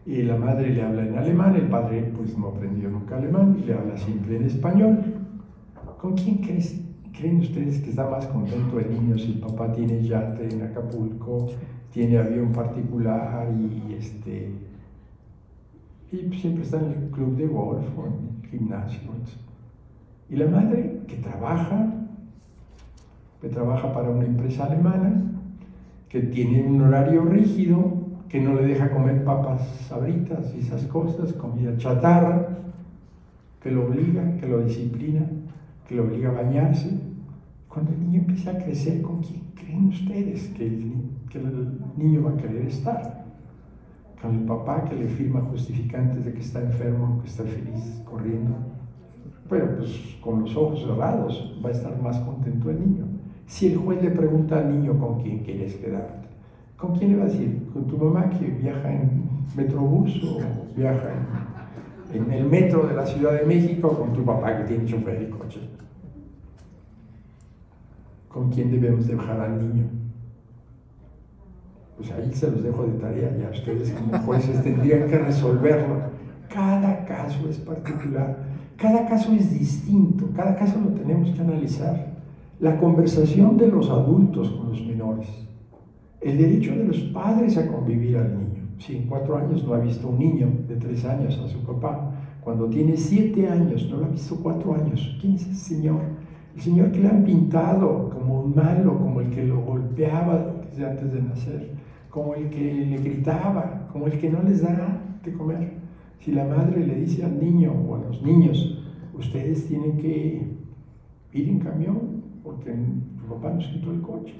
y la madre le habla en alemán, el padre pues no aprendió nunca alemán y le habla siempre en español. ¿Con quién creen ustedes que está más contento el niño si el papá tiene yate en Acapulco, tiene avión particular y siempre está en el club de golf o en el gimnasio? Y la madre que trabaja para una empresa alemana, que tiene un horario rígido, que no le deja comer papas sabritas y esas cosas, comida chatarra, que lo obliga, que lo disciplina, que lo obliga a bañarse. Cuando el niño empieza a crecer, ¿con quién creen ustedes que el niño va a querer estar? Con el papá que le firma justificantes de que está enfermo, que está feliz, corriendo. Pero pues con los ojos cerrados va a estar más contento el niño. Si el juez le pregunta al niño con quién quieres quedarte, ¿con quién le va a decir? ¿Con tu mamá que viaja en Metrobús o viaja en el metro de la Ciudad de México, o con tu papá que tiene chofer y coche? ¿Con quién debemos dejar al niño? Pues ahí se los dejo de tarea, ya ustedes como jueces tendrían que resolverlo. Cada caso es particular, cada caso es distinto, cada caso lo tenemos que analizar. La conversación de los adultos con los menores, el derecho de los padres a convivir al niño. Si en 4 años no ha visto un niño de 3 años a su papá, cuando tiene 7 años no lo ha visto 4 años, ¿quién es ese señor? El señor que le han pintado como un malo, como el que lo golpeaba desde antes de nacer, como el que le gritaba, como el que no les da de comer. Si la madre le dice al niño o a los niños, ustedes tienen que ir en camión porque su papá nos quitó el coche.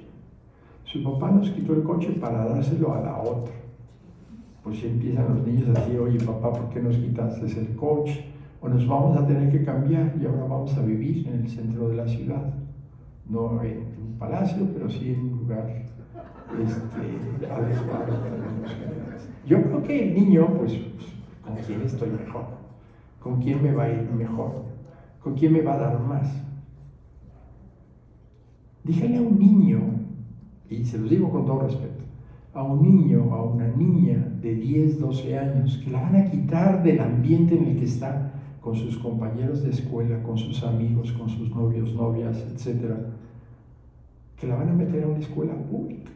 Su papá nos quitó el coche para dárselo a la otra. Pues empiezan los niños a decir, oye papá, ¿por qué nos quitaste el coche? O nos vamos a tener que cambiar y ahora vamos a vivir en el centro de la ciudad. No en un palacio, pero sí en un lugar adecuado para los generales. Yo creo que el niño, pues, ¿con quién estoy mejor? ¿Con quién me va a ir mejor? ¿Con quién me va a dar más? Dígale a un niño, y se los digo con todo respeto, a un niño, a una niña de 10, 12 años, que la van a quitar del ambiente en el que está, con sus compañeros de escuela, con sus amigos, con sus novios, novias, etc., que la van a meter a una escuela pública,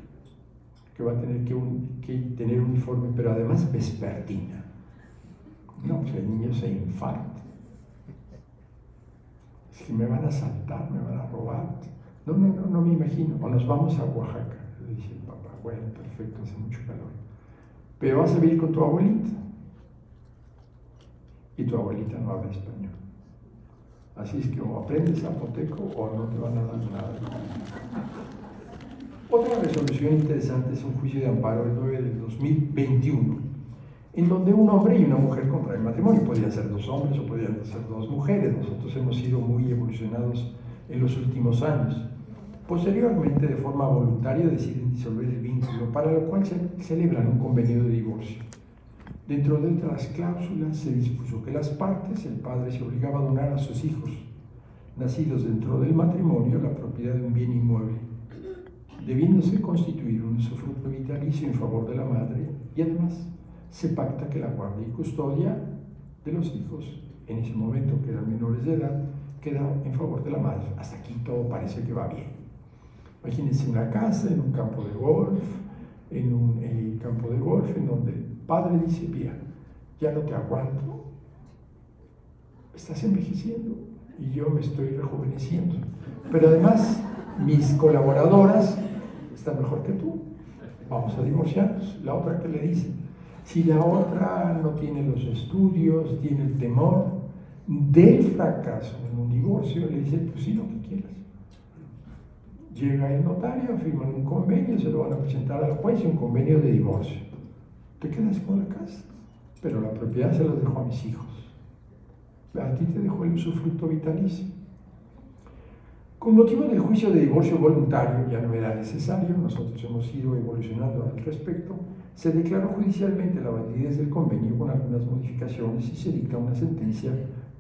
que va a tener que tener uniforme, pero además vespertina. No, pues el niño se infarta. Es que me van a asaltar, me van a robar. No me imagino. O nos vamos a Oaxaca, le dice el papá. Bueno, perfecto, hace mucho calor. Pero vas a vivir con tu abuelita. Y tu abuelita no habla español. Así es que o aprendes zapoteco o no te van a dar nada. Otra resolución interesante es un juicio de amparo el 9 del 2021, en donde un hombre y una mujer contraen matrimonio. Podían ser 2 hombres o podían ser 2 mujeres. Nosotros hemos sido muy evolucionados en los últimos años. Posteriormente, de forma voluntaria, deciden disolver el vínculo, para lo cual celebran un convenio de divorcio. Dentro de otras cláusulas se dispuso que las partes, el padre se obligaba a donar a sus hijos, nacidos dentro del matrimonio, la propiedad de un bien inmueble, debiéndose constituir un usufructo vitalicio en favor de la madre, y además se pacta que la guardia y custodia de los hijos en ese momento que eran menores de edad, queda en favor de la madre. Hasta aquí todo parece que va bien. Imagínense una casa en un campo de golf, en donde el padre dice: mira, ya no te aguanto, estás envejeciendo y yo me estoy rejuveneciendo, pero además mis colaboradoras están mejor que tú, vamos a divorciarnos. La otra, que le dice, si la otra no tiene los estudios, tiene el temor del fracaso en un divorcio, le dice: pues sí, lo que quieras. Llega el notario, firman un convenio, se lo van a presentar al juez, y un convenio de divorcio. Te quedas con la casa, pero la propiedad se la dejo a mis hijos. A ti te dejó el usufructo vitalicio. Con motivo del juicio de divorcio voluntario, ya no era necesario, nosotros hemos ido evolucionando al respecto, se declaró judicialmente la validez del convenio con algunas modificaciones y se dicta una sentencia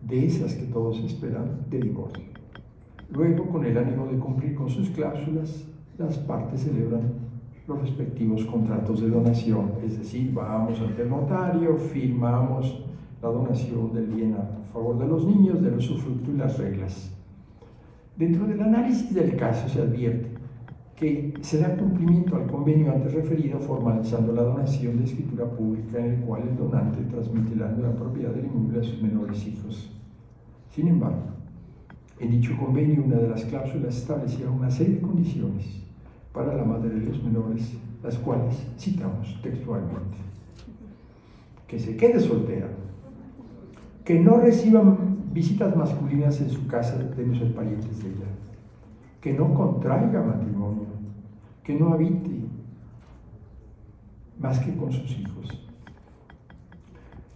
de esas que todos esperan, de divorcio. Luego, con el ánimo de cumplir con sus cláusulas, las partes celebran los respectivos contratos de donación, es decir, vamos ante el notario, firmamos la donación del bien a favor de los niños, del usufructo y las reglas. Dentro del análisis del caso se advierte que se da cumplimiento al convenio antes referido, formalizando la donación de escritura pública en el cual el donante transmite la propiedad del inmueble a sus menores hijos. Sin embargo, en dicho convenio, una de las cláusulas establecía una serie de condiciones para la madre de los menores, las cuales citamos textualmente: que se quede soltera, que no reciban visitas masculinas en su casa de no ser parientes de ella, que no contraiga matrimonio, que no habite más que con sus hijos.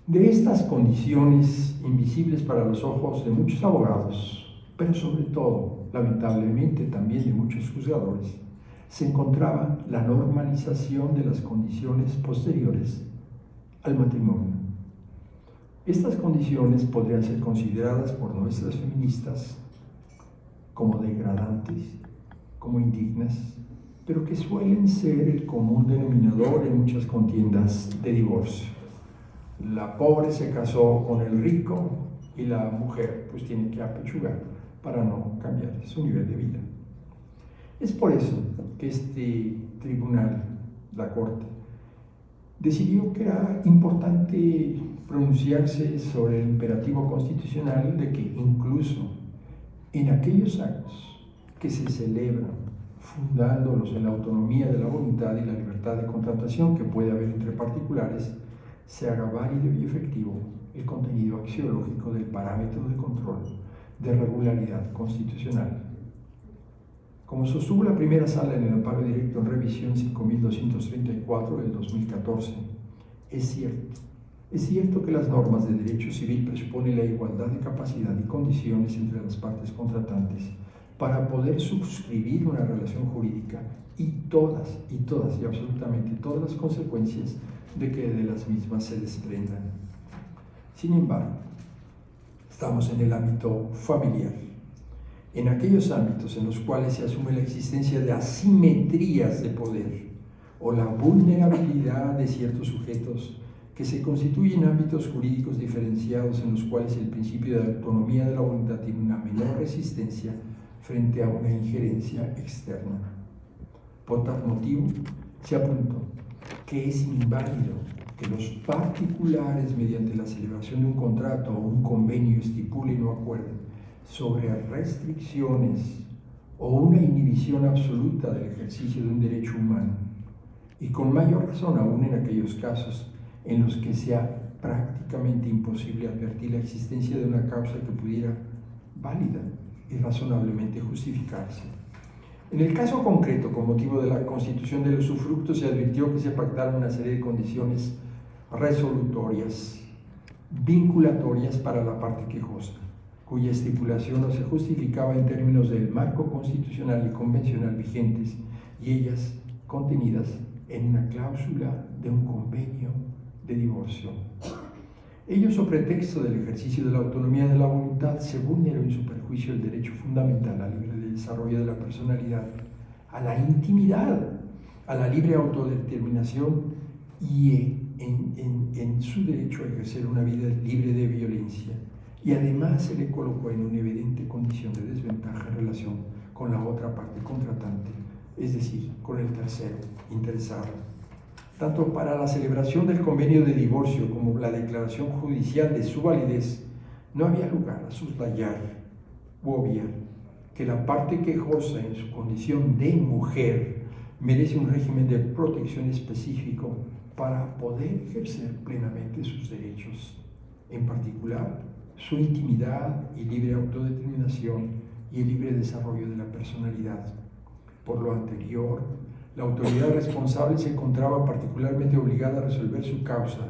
De estas condiciones invisibles para los ojos de muchos abogados, pero sobre todo, lamentablemente también de muchos juzgadores, se encontraba la normalización de las condiciones posteriores al matrimonio. Estas condiciones podrían ser consideradas por nuestras feministas como degradantes, como indignas, pero que suelen ser el común denominador en muchas contiendas de divorcio. La pobre se casó con el rico y la mujer pues tiene que apechugar para no cambiar su nivel de vida. Es por eso que este tribunal, la Corte, decidió que era importante pronunciarse sobre el imperativo constitucional de que incluso en aquellos actos que se celebran fundándolos en la autonomía de la voluntad y la libertad de contratación que puede haber entre particulares, se haga válido y efectivo el contenido axiológico del parámetro de control de regularidad constitucional. Como sostuvo la primera sala en el amparo directo en revisión 5234 del 2014, es cierto que las normas de derecho civil presuponen la igualdad de capacidad y condiciones entre las partes contratantes para poder suscribir una relación jurídica y todas y absolutamente todas las consecuencias de que de las mismas se desprendan. Sin embargo, estamos en el ámbito familiar, en aquellos ámbitos en los cuales se asume la existencia de asimetrías de poder o la vulnerabilidad de ciertos sujetos que se constituyen ámbitos jurídicos diferenciados en los cuales el principio de autonomía de la voluntad tiene una menor resistencia frente a una injerencia externa. Por tal motivo, se apuntó que es inválido que los particulares, mediante la celebración de un contrato o un convenio, estipulen o acuerden sobre restricciones o una inhibición absoluta del ejercicio de un derecho humano, y con mayor razón aún en aquellos casos en los que sea prácticamente imposible advertir la existencia de una causa que pudiera válida y razonablemente justificarse. En el caso concreto, con motivo de la constitución del usufructo, se advirtió que se pactaron una serie de condiciones resolutorias, vinculatorias para la parte quejosa, cuya estipulación no se justificaba en términos del marco constitucional y convencional vigentes, y ellas contenidas en una cláusula de un convenio de divorcio. Ello, sobre pretexto del ejercicio de la autonomía de la voluntad, se vulneró en su perjuicio el derecho fundamental al libre desarrollo de la personalidad, a la intimidad, a la libre autodeterminación y en su derecho a ejercer una vida libre de violencia y además se le colocó en una evidente condición de desventaja en relación con la otra parte contratante, es decir, con el tercero interesado. Tanto para la celebración del convenio de divorcio como la declaración judicial de su validez, no había lugar a soslayar u obviar que la parte quejosa en su condición de mujer merece un régimen de protección específico para poder ejercer plenamente sus derechos, en particular su intimidad y libre autodeterminación y el libre desarrollo de la personalidad. Por lo anterior, la autoridad responsable se encontraba particularmente obligada a resolver su causa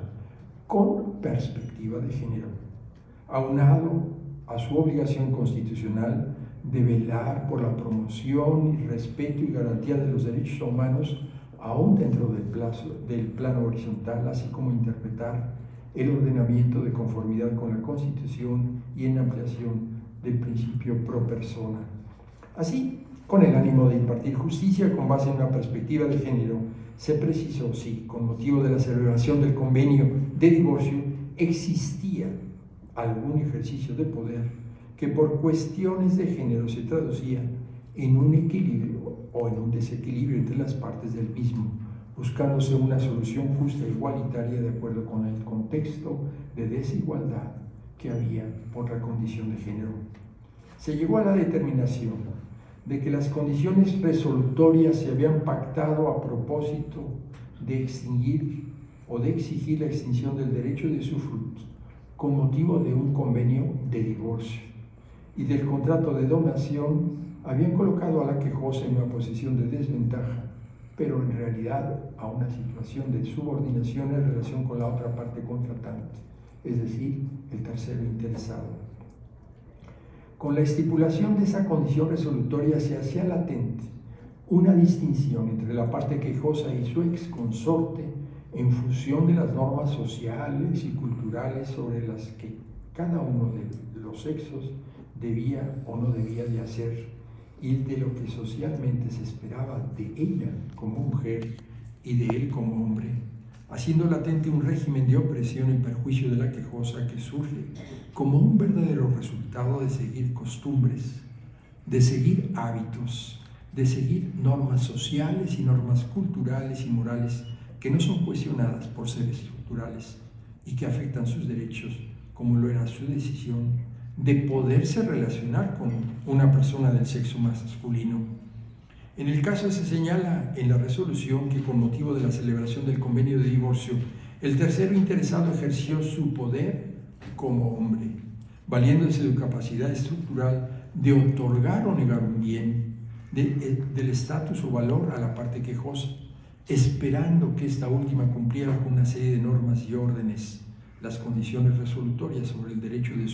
con perspectiva de género, aunado a su obligación constitucional de velar por la promoción y respeto y garantía de los derechos humanos, aún dentro del plano horizontal, así como interpretar el ordenamiento de conformidad con la Constitución y en ampliación del principio pro persona. Así, con el ánimo de impartir justicia con base en una perspectiva de género, se precisó si, con motivo de la celebración del convenio de divorcio, existía algún ejercicio de poder que por cuestiones de género se traducía en un equilibrio o en un desequilibrio entre las partes del mismo, buscándose una solución justa e igualitaria de acuerdo con el contexto de desigualdad que había por la condición de género. Se llegó a la determinación de que las condiciones resolutorias se habían pactado a propósito de extinguir o de exigir la extinción del derecho de usufructo con motivo de un convenio de divorcio y del contrato de donación, habían colocado a la quejosa en una posición de desventaja, pero en realidad a una situación de subordinación en relación con la otra parte contratante, es decir, el tercero interesado. Con la estipulación de esa condición resolutoria se hacía latente una distinción entre la parte quejosa y su ex consorte en función de las normas sociales y culturales sobre las que cada uno de los sexos debía o no debía de hacer y de lo que socialmente se esperaba de ella como mujer y de él como hombre, haciendo latente un régimen de opresión en perjuicio de la quejosa que surge como un verdadero resultado de seguir costumbres, de seguir hábitos, de seguir normas sociales y normas culturales y morales que no son cuestionadas por ser estructurales y que afectan sus derechos, como lo era su decisión de poderse relacionar con una persona del sexo masculino. En el caso se señala en la resolución que con motivo de la celebración del convenio de divorcio, el tercero interesado ejerció su poder como hombre, valiéndose de capacidad estructural de otorgar o negar un bien, del estatus o valor a la parte quejosa, esperando que esta última cumpliera con una serie de normas y órdenes, las condiciones resolutorias sobre el derecho de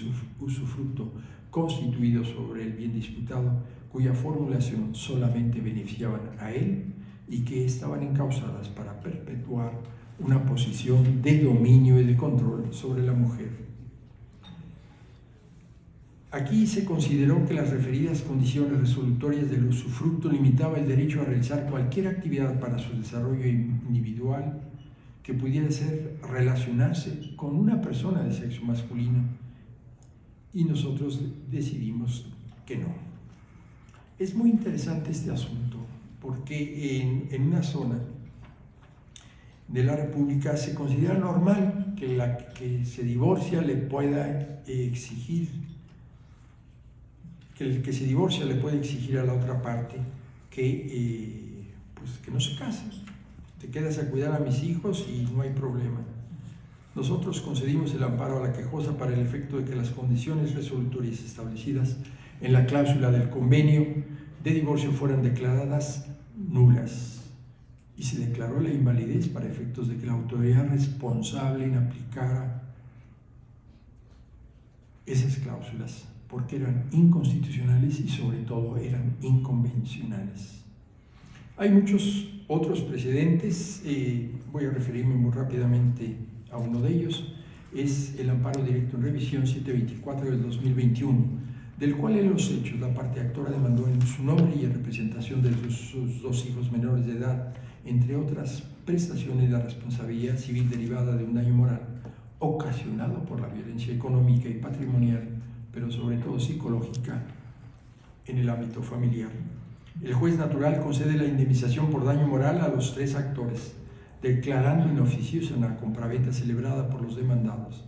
usufructo constituido sobre el bien disputado, cuya formulación solamente beneficiaban a él y que estaban encausadas para perpetuar una posición de dominio y de control sobre la mujer. Aquí se consideró que las referidas condiciones resolutorias del usufructo limitaba el derecho a realizar cualquier actividad para su desarrollo individual que pudiera ser relacionarse con una persona de sexo masculino, y nosotros decidimos que no. Es muy interesante este asunto porque en una zona de la República se considera normal que la que se divorcia le pueda exigir, que el que se divorcia le puede exigir a la otra parte que no se case. Te quedas a cuidar a mis hijos y no hay problema. Nosotros concedimos el amparo a la quejosa para el efecto de que las condiciones resolutorias establecidas en la cláusula del convenio de divorcio fueran declaradas nulas y se declaró la invalidez para efectos de que la autoridad responsable inaplicara esas cláusulas porque eran inconstitucionales y sobre todo eran inconvencionales. Hay muchos otros precedentes, voy a referirme muy rápidamente a uno de ellos, es el amparo directo en revisión 724 del 2021, del cual en los hechos la parte actora demandó en su nombre y en representación de sus dos hijos menores de edad, entre otras prestaciones, la responsabilidad civil derivada de un daño moral ocasionado por la violencia económica y patrimonial, pero sobre todo psicológica, en el ámbito familiar. El juez natural concede la indemnización por daño moral a los 3 actores, declarando inoficiosa la compraventa celebrada por los demandados.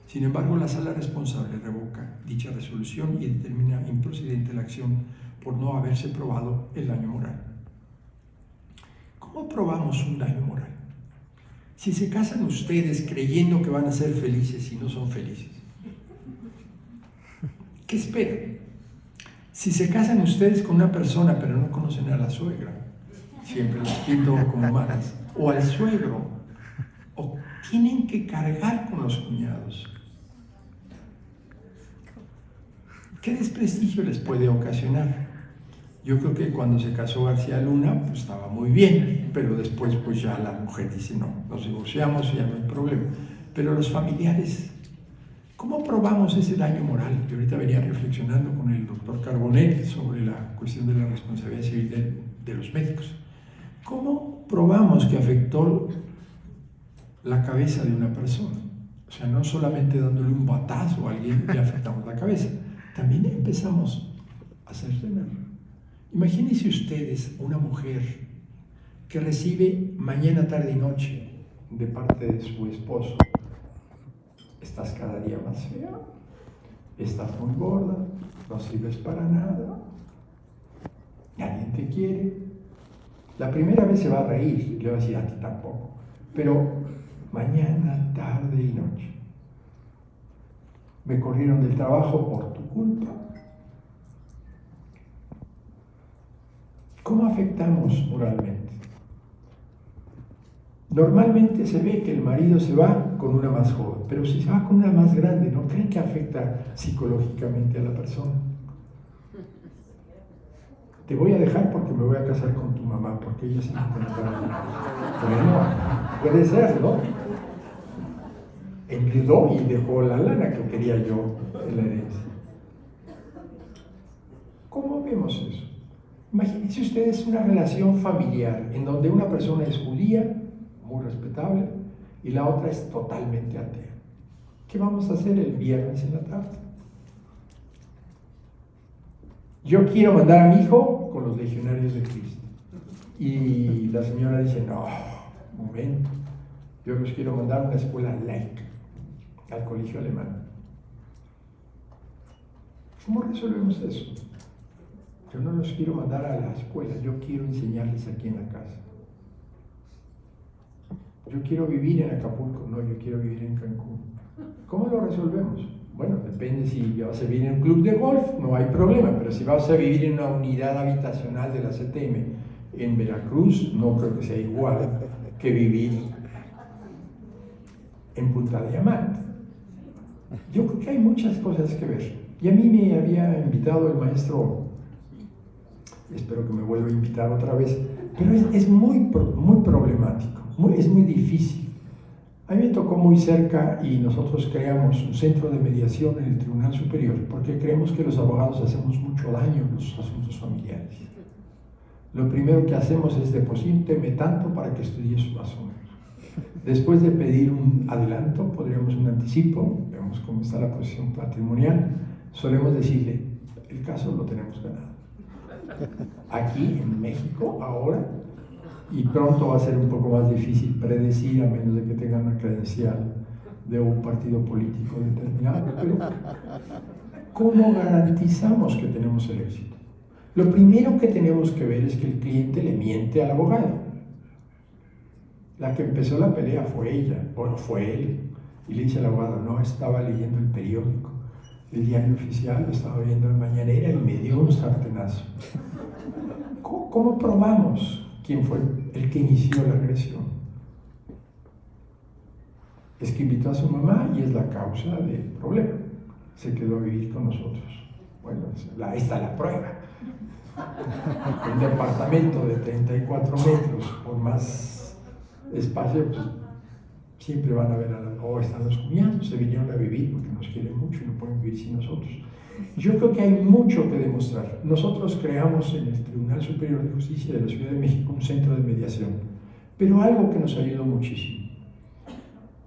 Sin embargo, la sala responsable revoca dicha resolución y determina improcedente la acción por no haberse probado el daño moral. ¿Cómo probamos un daño moral? Si se casan ustedes creyendo que van a ser felices y no son felices, ¿qué esperan? Si se casan ustedes con una persona pero no conocen a la suegra, siempre los pinto como malas, o al suegro, o tienen que cargar con los cuñados, ¿qué desprestigio les puede ocasionar? Yo creo que cuando se casó García Luna, pues estaba muy bien, pero después pues ya la mujer dice, no, nos divorciamos y ya no hay problema. Pero los familiares, ¿cómo probamos ese daño moral? Yo ahorita venía reflexionando con el doctor Carbonell sobre la cuestión de la responsabilidad civil de los médicos. ¿Cómo probamos que afectó la cabeza de una persona? O sea, no solamente dándole un batazo a alguien le afectamos la cabeza, también empezamos a cercenar. Imagínense ustedes una mujer que recibe mañana, tarde y noche de parte de su esposo: estás cada día más fea, estás muy gorda, no sirves para nada, nadie te quiere. La primera vez se va a reír, le va a decir a ti tampoco, pero mañana, tarde y noche. Me corrieron del trabajo por tu culpa. ¿Cómo afectamos moralmente? Normalmente se ve que el marido se va con una más joven, pero si se va con una más grande, ¿no creen que afecta psicológicamente a la persona? Te voy a dejar porque me voy a casar con tu mamá, porque ella se encuentra aquí. Bueno, puede ser, ¿no? Enviudó y dejó la lana que quería yo en la herencia. ¿Cómo vemos eso? Imagínense ustedes una relación familiar en donde una persona es judía, muy respetable, y la otra es totalmente atea. ¿Qué vamos a hacer el viernes en la tarde? Yo quiero mandar a mi hijo con los legionarios de Cristo. Y la señora dice, no, un momento, yo los quiero mandar a una escuela laica, al colegio alemán. ¿Cómo resolvemos eso? Yo no los quiero mandar a la escuela, yo quiero enseñarles aquí en la casa. Yo quiero vivir en Acapulco, no, yo quiero vivir en Cancún. ¿Cómo lo resolvemos? Bueno, depende si vas a vivir en un club de golf, no hay problema, pero si vas a vivir en una unidad habitacional de la CTM en Veracruz, no creo que sea igual que vivir en Punta Diamante. Yo creo que hay muchas cosas que ver. Y a mí me había invitado el maestro, espero que me vuelva a invitar otra vez, pero es muy problemático, es muy difícil. A mí me tocó muy cerca y nosotros creamos un centro de mediación en el Tribunal Superior porque creemos que los abogados hacemos mucho daño en los asuntos familiares. Lo primero que hacemos es deposíteme tanto para que estudie su asunto. Después de pedir un adelanto, podríamos un anticipo, vemos cómo está la posición patrimonial, solemos decirle, el caso lo tenemos ganado. Aquí en México, ahora, y pronto va a ser un poco más difícil predecir, a menos de que tengan una credencial de un partido político determinado, pero ¿cómo garantizamos que tenemos el éxito? Lo primero que tenemos que ver es que el cliente le miente al abogado. La que empezó la pelea fue ella, o no fue él, y le dice al abogado, no, estaba leyendo el periódico, el diario oficial, lo estaba viendo en Mañanera y me dio un sartenazo. ¿Cómo probamos quién fue el que inició la agresión? Es que invitó a su mamá y es la causa del problema. Se quedó a vivir con nosotros. Bueno, ahí está la prueba. Un departamento de 34 metros por más espacio, pues siempre van a ver o están los cuñados, se vinieron a vivir porque nos quieren mucho y no pueden vivir sin nosotros. Yo creo que hay mucho que demostrar. Nosotros creamos en el Tribunal Superior de Justicia de la Ciudad de México un centro de mediación, pero algo que nos ayudó muchísimo.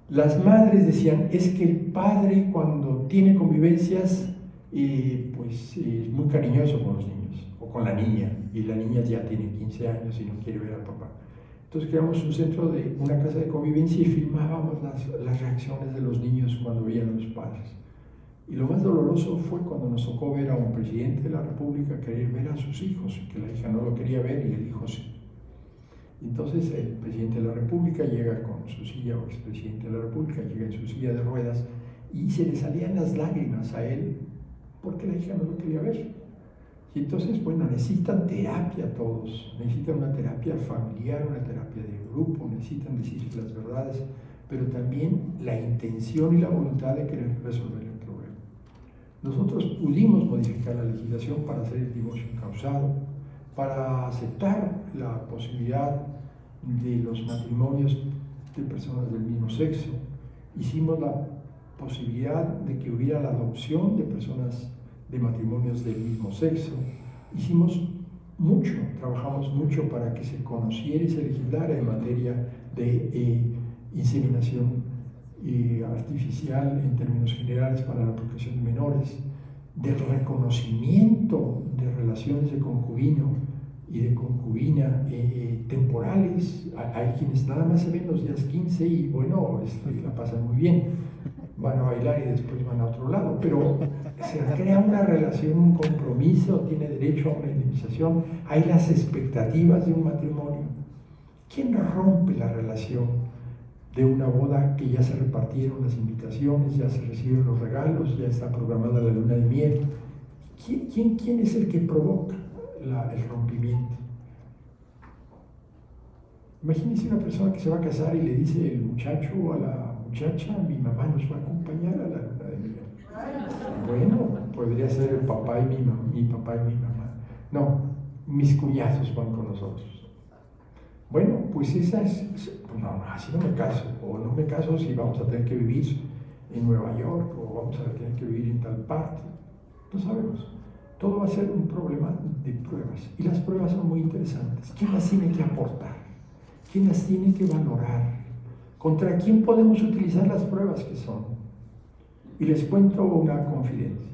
Las madres decían, es que el padre cuando tiene convivencias, pues es muy cariñoso con los niños, o con la niña, y la niña ya tiene 15 años y no quiere ver al papá. Entonces creamos un centro de una casa de convivencia y filmábamos las reacciones de los niños cuando veían a los padres. Y lo más doloroso fue cuando nos tocó ver a un presidente de la República querer ver a sus hijos, que la hija no lo quería ver y el hijo sí. Entonces el presidente de la República llega con su silla, o expresidente de la República llega en su silla de ruedas y se le salían las lágrimas a él porque la hija no lo quería ver. Y entonces, bueno, necesitan terapia todos, necesitan una terapia familiar, una terapia de grupo, necesitan decirse las verdades, pero también la intención y la voluntad de querer resolver el problema. Nosotros pudimos modificar la legislación para hacer el divorcio encausado, para aceptar la posibilidad de los matrimonios de personas del mismo sexo. Hicimos la posibilidad de que hubiera la adopción de personas de matrimonios del mismo sexo. Hicimos mucho, trabajamos mucho para que se conociera y se legislara en materia de inseminación artificial en términos generales para la protección de menores, del reconocimiento de relaciones de concubino y de concubina temporales. Hay quienes nada más se ven los días 15 y bueno, la pasan muy bien, van a bailar y después van a otro lado, pero se crea una relación, un compromiso, tiene derecho a una indemnización, hay las expectativas de un matrimonio. ¿Quién rompe la relación de una boda que ya se repartieron las invitaciones, ya se reciben los regalos, ya está programada la luna de miel? ¿Quién es el que provoca el rompimiento? Imagínense una persona que se va a casar y le dice el muchacho o a la muchacha, mi mamá nos va a acompañar a la luna de miel. Bueno, podría ser el papá y mi papá y mi mamá. No, mis cuñados van con nosotros. Bueno, pues esa es, pues no, así no me caso, o no me caso si vamos a tener que vivir en Nueva York, o vamos a tener que vivir en tal parte. No sabemos. Todo va a ser un problema de pruebas, y las pruebas son muy interesantes. ¿Quién las tiene que aportar? ¿Quién las tiene que valorar? ¿Contra quién podemos utilizar las pruebas que son? Y les cuento una confidencia.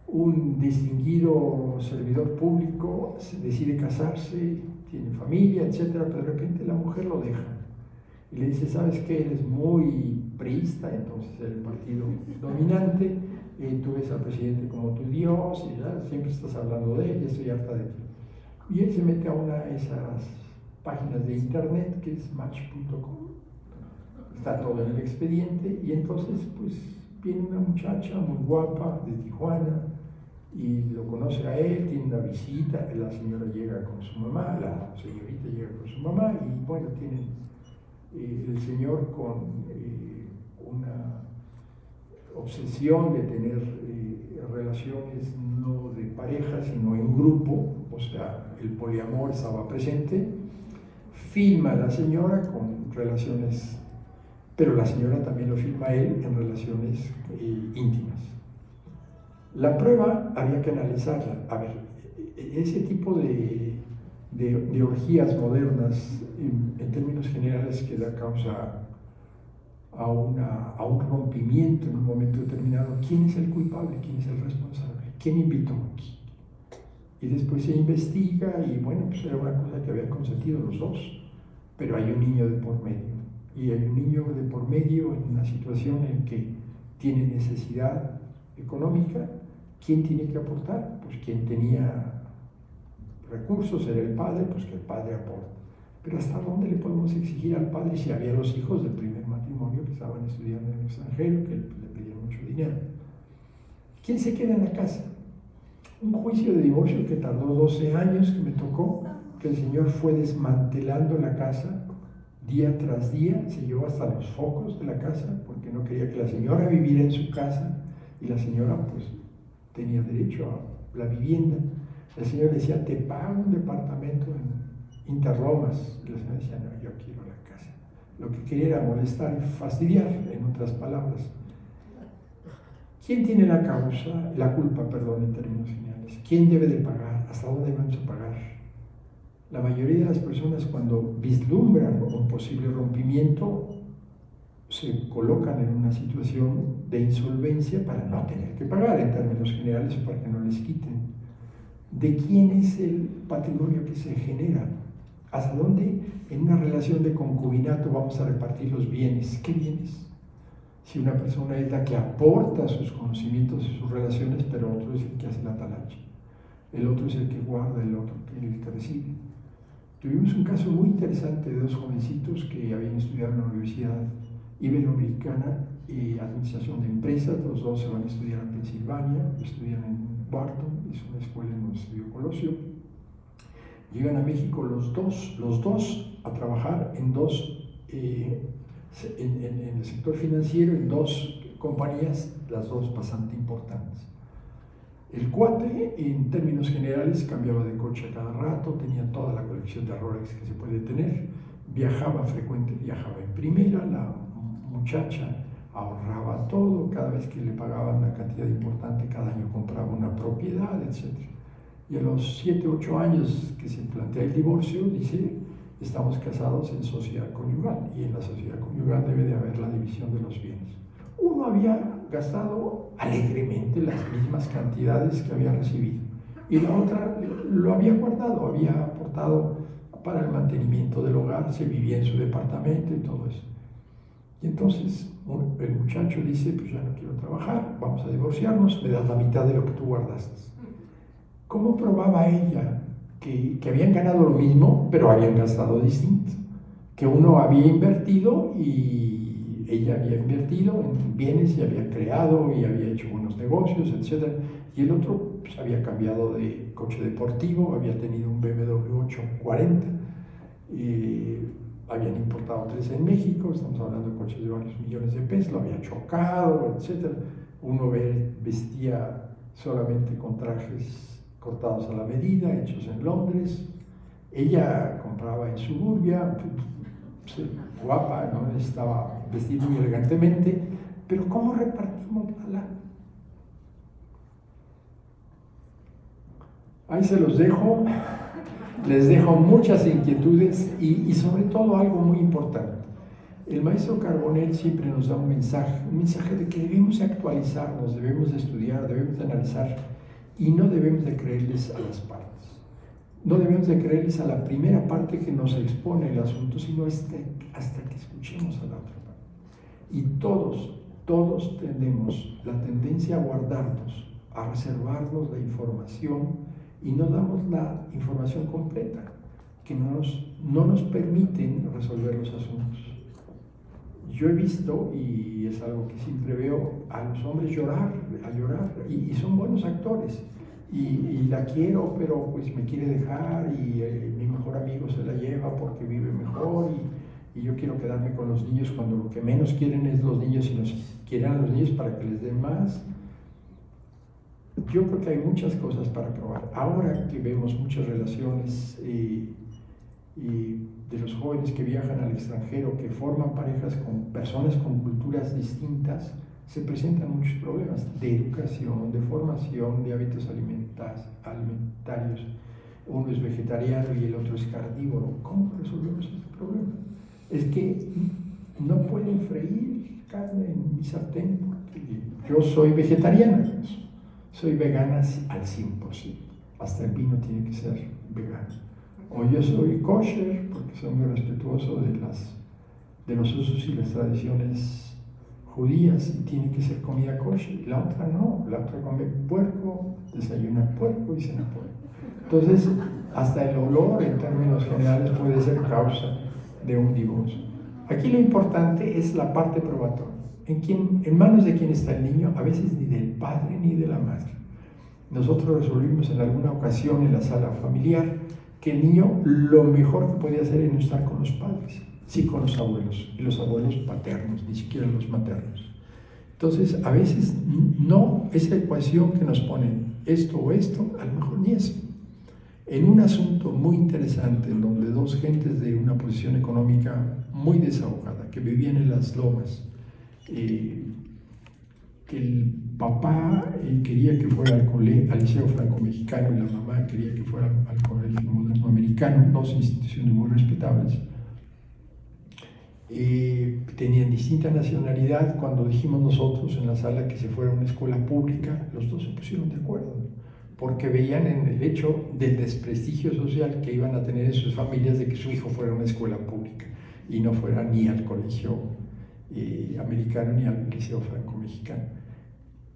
Un distinguido servidor público decide casarse, tiene familia, etcétera, pero de repente la mujer lo deja y le dice, ¿sabes qué? Eres muy priista, entonces el partido dominante, tú ves al presidente como tu Dios y ya siempre estás hablando de él, ya estoy harta de ti. Y él se mete a una de esas páginas de internet que es match.com, está todo en el expediente, y entonces pues viene una muchacha muy guapa de Tijuana y lo conoce a él, tiene una visita, la señora llega con su mamá, la señorita llega con su mamá, y bueno, tienen el señor con una obsesión de tener relaciones no de pareja, sino en grupo, o sea, el poliamor estaba presente, filma a la señora con relaciones, pero la señora también lo filma a él en relaciones íntimas. La prueba había que analizarla. A ver, ese tipo de orgías modernas, en términos generales, que da causa a un rompimiento en un momento determinado. ¿Quién es el culpable? ¿Quién es el responsable? ¿Quién invitó? Y después se investiga y bueno, pues era una cosa que habían consentido los dos, pero hay un niño de por medio. Y hay un niño de por medio en una situación en que tiene necesidad económica. ¿Quién tiene que aportar? Pues quien tenía recursos era el padre, pues que el padre aporta. Pero ¿hasta dónde le podemos exigir al padre si había los hijos del primer matrimonio que estaban estudiando en el extranjero, que le pedían mucho dinero? ¿Quién se queda en la casa? Un juicio de divorcio que tardó 12 años, que me tocó, que el señor fue desmantelando la casa día tras día, se llevó hasta los focos de la casa, porque no quería que la señora viviera en su casa, y la señora pues tenía derecho a la vivienda. El señor decía, te pago un departamento en Interlomas. Y la señora decía, no, yo quiero la casa. Lo que quería era molestar y fastidiar, en otras palabras. ¿Quién tiene la causa, la culpa, perdón, en términos generales? ¿Quién debe de pagar? ¿Hasta dónde vamos a pagar? La mayoría de las personas, cuando vislumbran un posible rompimiento, se colocan en una situación de insolvencia para no tener que pagar en términos generales o para que no les quiten. ¿De quién es el patrimonio que se genera? ¿Hasta dónde en una relación de concubinato vamos a repartir los bienes? ¿Qué bienes? Si una persona es la que aporta sus conocimientos y sus relaciones, pero otro es el que hace la talacha, el otro es el que guarda, el otro el que recibe. Tuvimos un caso muy interesante de dos jovencitos que habían estudiado en la Universidad Iberoamericana y Administración de Empresas. Los dos se van a estudiar en Pensilvania, estudian en Wharton, es una escuela en donde estudió Colosio. Llegan a México los dos a trabajar en el sector financiero, en dos compañías, las dos bastante importantes. El cuate, en términos generales, cambiaba de coche a cada rato, tenía toda la colección de Rolex que se puede tener, viajaba en primera, la muchacha ahorraba todo, cada vez que le pagaban una cantidad importante, cada año compraba una propiedad, etc. Y a los 7, 8 años que se plantea el divorcio, dice, estamos casados en sociedad conyugal, y en la sociedad conyugal debe de haber la división de los bienes. Uno había gastado alegremente las mismas cantidades que había recibido, y la otra lo había guardado, había aportado para el mantenimiento del hogar, se vivía en su departamento y todo eso. Y entonces el muchacho dice, pues ya no quiero trabajar, vamos a divorciarnos, me das la mitad de lo que tú guardaste. ¿Cómo probaba ella que habían ganado lo mismo, pero habían gastado distinto? Que uno había invertido y ella había invertido en bienes y había creado y había hecho buenos negocios, etc. Y el otro pues, había cambiado de coche deportivo, había tenido un BMW 840, habían importado 3 en México, estamos hablando de coches de varios millones de pesos, lo había chocado, etc. Uno vestía solamente con trajes cortados a la medida, hechos en Londres. Ella compraba en Suburbia, guapa, no necesitaba vestir muy elegantemente, pero ¿cómo repartimos la lana? Ahí se los dejo, les dejo muchas inquietudes y sobre todo algo muy importante. El maestro Carbonell siempre nos da un mensaje de que debemos actualizarnos, debemos de estudiar, debemos de analizar y no debemos de creerles a las partes. No debemos de creerles a la primera parte que nos expone el asunto, sino hasta que escuchemos a la otra parte. Y todos tenemos la tendencia a guardarnos, a reservarnos la información y no damos la información completa, que no nos permiten resolver los asuntos. Yo he visto, y es algo que siempre veo, a los hombres llorar, y son buenos actores, y la quiero, pero pues me quiere dejar, y mi mejor amigo se la lleva porque vive mejor, y yo quiero quedarme con los niños cuando lo que menos quieren es los niños, y nos quieren a los niños para que les den más. Yo creo que hay muchas cosas para probar. Ahora que vemos muchas relaciones y de los jóvenes que viajan al extranjero, que forman parejas con personas con culturas distintas, se presentan muchos problemas de educación, de formación, de hábitos alimentarios. Uno es vegetariano y el otro es carnívoro. ¿Cómo resolvemos este problema? Es que no pueden freír carne en mi sartén porque yo soy vegetariana, soy vegana al 100%, hasta el vino tiene que ser vegano. O yo soy kosher porque soy muy respetuoso de los usos y las tradiciones judías y tiene que ser comida kosher. Y la otra no, la otra come puerco, desayuna puerco y cena puerco. Entonces, hasta el olor en términos generales puede ser causa de un divorcio. Aquí lo importante es la parte probatoria. En manos de quién está el niño, a veces ni del padre ni de la madre. Nosotros resolvimos en alguna ocasión en la sala familiar que el niño lo mejor que podía hacer era no estar con los padres, sí con los abuelos, y los abuelos paternos, ni siquiera los maternos. Entonces, a veces no, esa ecuación que nos ponen esto o esto, a lo mejor ni eso. En un asunto muy interesante, en donde dos gentes de una posición económica muy desahogada, que vivían en las lomas, que el papá quería que fuera al Liceo Franco-Mexicano y la mamá quería que fuera al Colegio Moderno Americano, dos instituciones muy respetables. tenían distinta nacionalidad. Cuando dijimos nosotros en la sala que se fuera a una escuela pública, los dos se pusieron de acuerdo, porque veían en el hecho del desprestigio social que iban a tener en sus familias de que su hijo fuera a una escuela pública y no fuera ni al colegio americano ni al liceo franco-mexicano.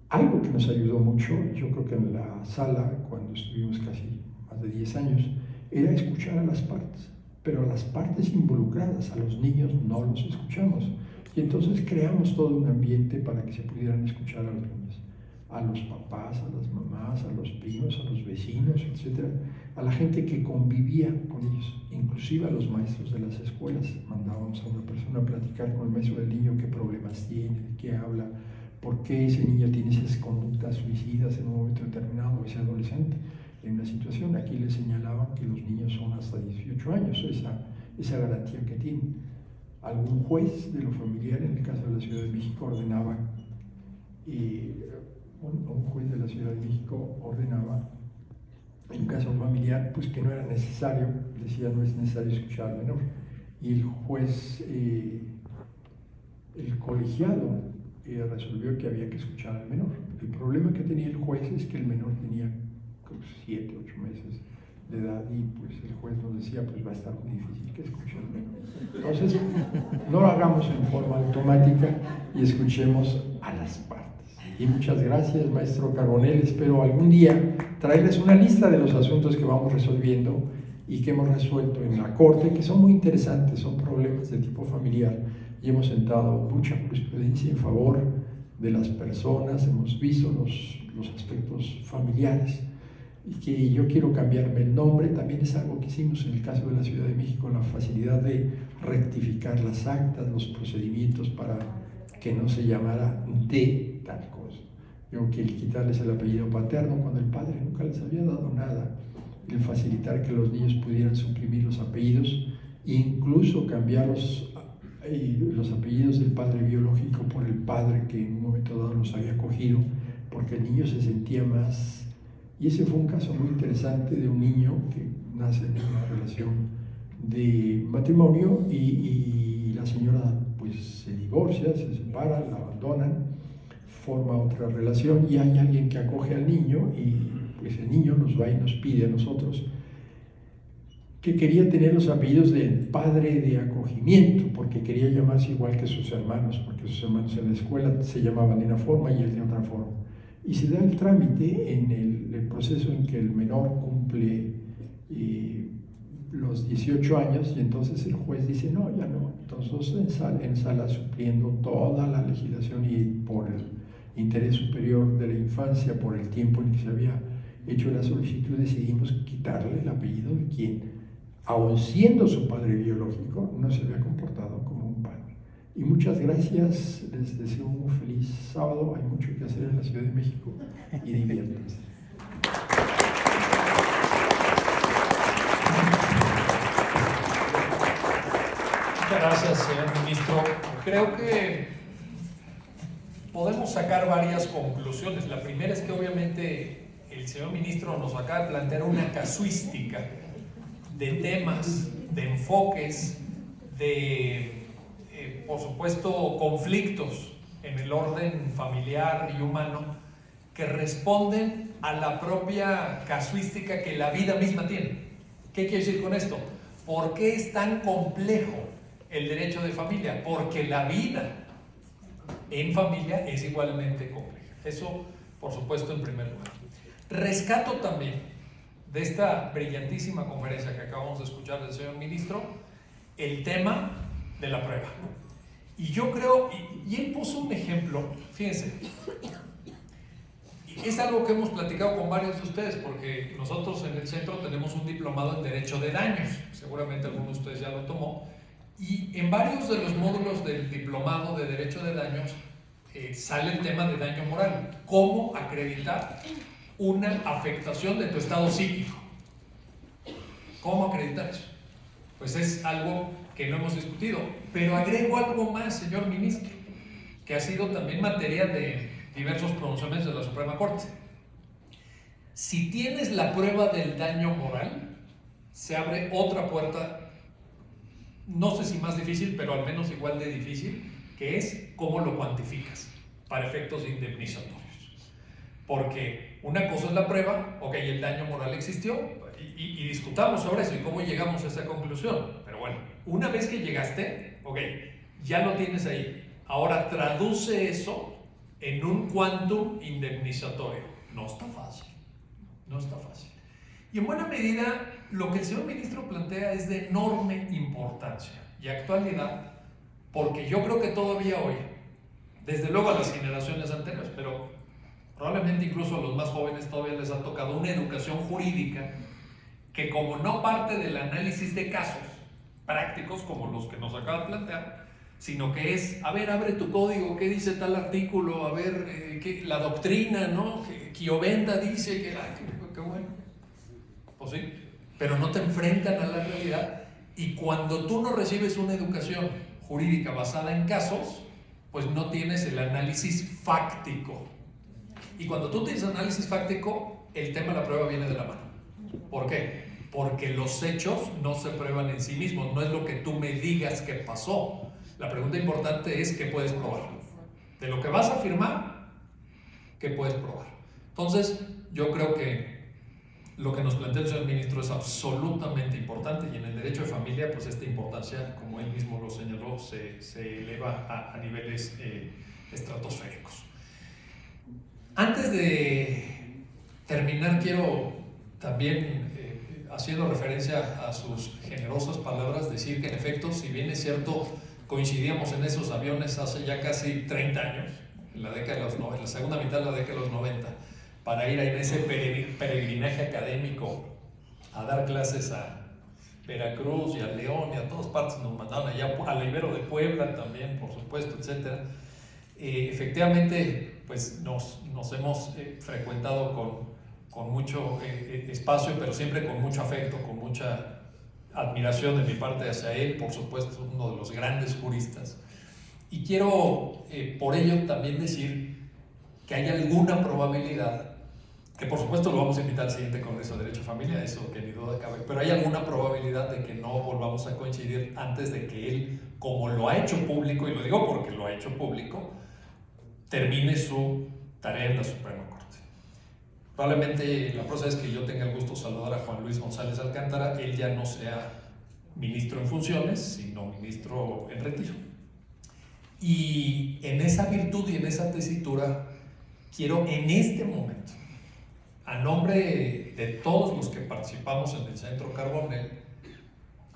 Algo que nos ayudó mucho, yo creo que en la sala, cuando estuvimos casi más de 10 años, era escuchar a las partes, pero a las partes involucradas, a los niños no los escuchamos. Y entonces creamos todo un ambiente para que se pudieran escuchar a los niños, a los papás, a las mamás, a los primos, a los vecinos, etc., a la gente que convivía con ellos, inclusive a los maestros de las escuelas. Mandábamos a una persona a platicar con el maestro del niño qué problemas tiene, de qué habla, por qué ese niño tiene esas conductas suicidas en un momento determinado, ese adolescente en una situación. Aquí le señalaban que los niños son hasta 18 años, esa garantía que tienen. Algún juez de lo familiar, en el caso de la Ciudad de México, ordenaba, un juez de la Ciudad de México ordenaba, en un caso familiar, pues que no era necesario, decía no es necesario escuchar al menor. Y el juez, el colegiado, resolvió que había que escuchar al menor. El problema que tenía el juez es que el menor tenía 7, 8 meses de edad y pues el juez nos decía pues va a estar muy difícil que escuche al menor. Entonces no lo hagamos en forma automática y escuchemos a las partes. Y muchas gracias, maestro Carbonell. Espero algún día traerles una lista de los asuntos que vamos resolviendo y que hemos resuelto en la Corte, que son muy interesantes, son problemas de tipo familiar. Y hemos sentado mucha jurisprudencia en favor de las personas, hemos visto los aspectos familiares, y que yo quiero cambiarme el nombre. También es algo que hicimos en el caso de la Ciudad de México, la facilidad de rectificar las actas, los procedimientos para que no se llamara de tal cosa. Yo que el quitarles el apellido paterno cuando el padre nunca les había dado nada, el facilitar que los niños pudieran suprimir los apellidos, incluso cambiar los apellidos del padre biológico por el padre que en un momento dado los había acogido, porque el niño se sentía más. Y ese fue un caso muy interesante de un niño que nace en una relación de matrimonio y la señora pues se divorcia, se separa, la abandonan, forma otra relación y hay alguien que acoge al niño y pues el niño nos va y nos pide a nosotros que quería tener los apellidos del padre de acogimiento, porque quería llamarse igual que sus hermanos, porque sus hermanos en la escuela se llamaban de una forma y él de otra forma. Y se da el trámite en el proceso en que el menor cumple los 18 años y entonces el juez dice no, ya no. Entonces en sala supliendo toda la legislación y por el interés superior de la infancia, por el tiempo en que se había hecho la solicitud, decidimos quitarle el apellido de quien, aun siendo su padre biológico, no se había comportado como un padre. Y muchas gracias, les deseo un feliz sábado, hay mucho que hacer en la Ciudad de México y diviértanse. Muchas gracias, señor ministro. Creo que podemos sacar varias conclusiones. La primera es que obviamente el señor ministro nos acaba de plantear una casuística de temas, de enfoques, de por supuesto, conflictos en el orden familiar y humano que responden a la propia casuística que la vida misma tiene. ¿Qué quiere decir con esto? ¿Por qué es tan complejo el derecho de familia? Porque la vida en familia es igualmente compleja. Eso, por supuesto, en primer lugar. Rescato también de esta brillantísima conferencia que acabamos de escuchar del señor ministro el tema de la prueba. Y yo creo, y él puso un ejemplo, fíjense, es algo que hemos platicado con varios de ustedes, porque nosotros en el centro tenemos un diplomado en Derecho de Daños, seguramente alguno de ustedes ya lo tomó, y en varios de los módulos del diplomado de Derecho de Daños sale el tema de daño moral, cómo acreditar una afectación de tu estado psíquico. ¿Cómo acreditar eso? Pues es algo que no hemos discutido, pero agrego algo más, señor ministro, que ha sido también materia de diversos pronunciamientos de la Suprema Corte. Si tienes la prueba del daño moral, se abre otra puerta no sé si más difícil, pero al menos igual de difícil, que es cómo lo cuantificas para efectos indemnizatorios. Porque una cosa es la prueba, ok, el daño moral existió, y discutamos sobre eso y cómo llegamos a esa conclusión. Pero bueno, una vez que llegaste, ok, ya lo tienes ahí. Ahora traduce eso en un quantum indemnizatorio. No está fácil, no está fácil. Y en buena medida, lo que el señor ministro plantea es de enorme importancia y actualidad, porque yo creo que todavía hoy, desde luego a las generaciones anteriores, pero probablemente incluso a los más jóvenes todavía les ha tocado una educación jurídica que, como no parte del análisis de casos prácticos como los que nos acaba de plantear, sino que es, a ver, abre tu código, ¿qué dice tal artículo? A ver, la doctrina, ¿no? Que Chiovenda dice que, qué bueno. Pues sí, pero no te enfrentan a la realidad, y cuando tú no recibes una educación jurídica basada en casos, pues no tienes el análisis fáctico. Y cuando tú tienes análisis fáctico, el tema de la prueba viene de la mano. ¿Por qué? Porque los hechos no se prueban en sí mismos, no es lo que tú me digas que pasó. La pregunta importante es ¿qué puedes probar? De lo que vas a afirmar, ¿qué puedes probar? Entonces, yo creo que lo que nos plantea el señor ministro es absolutamente importante, y en el derecho de familia, pues esta importancia, como él mismo lo señaló, se eleva a niveles estratosféricos. Antes de terminar, quiero también, haciendo referencia a sus generosas palabras, decir que en efecto, si bien es cierto, coincidíamos en esos aviones hace ya casi 30 años, en la segunda mitad de la década de los 90, para ir en ese peregrinaje académico a dar clases a Veracruz y a León y a todas partes, nos mandaron allá, al Ibero de Puebla también, por supuesto, etc. Efectivamente, pues nos hemos frecuentado con mucho espacio, pero siempre con mucho afecto, con mucha admiración de mi parte hacia él, por supuesto, uno de los grandes juristas. Y quiero por ello también decir que hay alguna probabilidad, que por supuesto lo vamos a invitar al siguiente Congreso de Derecho de Familia, eso que ni duda cabe, pero hay alguna probabilidad de que no volvamos a coincidir antes de que él, como lo ha hecho público, y lo digo porque lo ha hecho público, termine su tarea en la Suprema Corte. Probablemente la próxima vez que yo tenga el gusto de saludar a Juan Luis González Alcántara, él ya no sea ministro en funciones, sino ministro en retiro. Y en esa virtud y en esa tesitura, quiero en este momento, a nombre de todos los que participamos en el Centro Carbonell,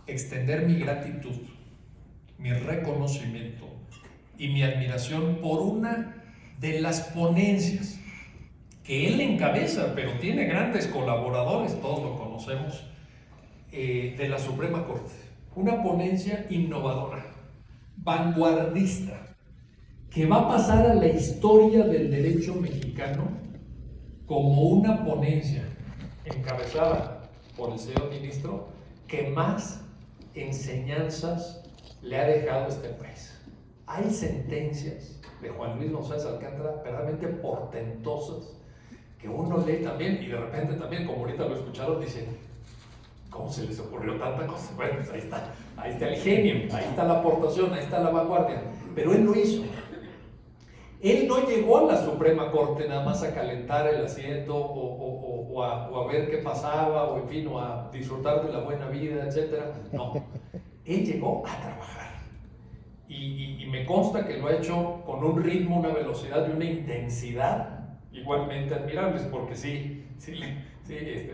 extender mi gratitud, mi reconocimiento y mi admiración por una de las ponencias que él encabeza, pero tiene grandes colaboradores, todos lo conocemos, de la Suprema Corte. Una ponencia innovadora, vanguardista, que va a pasar a la historia del derecho mexicano como una ponencia encabezada por el señor ministro que más enseñanzas le ha dejado a este país. Hay sentencias de Juan Luis González Alcántara verdaderamente portentosas que uno lee también, y de repente también, como ahorita lo escucharon, dicen, ¿cómo se les ocurrió tanta cosa? Bueno, pues ahí está el genio, ahí está la aportación, ahí está la vanguardia, pero él lo hizo. Él no llegó a la Suprema Corte nada más a calentar el asiento o a ver qué pasaba, o en fin, o a disfrutar de la buena vida, etc. No, él llegó a trabajar. Y me consta que lo ha hecho con un ritmo, una velocidad y una intensidad igualmente admirables, porque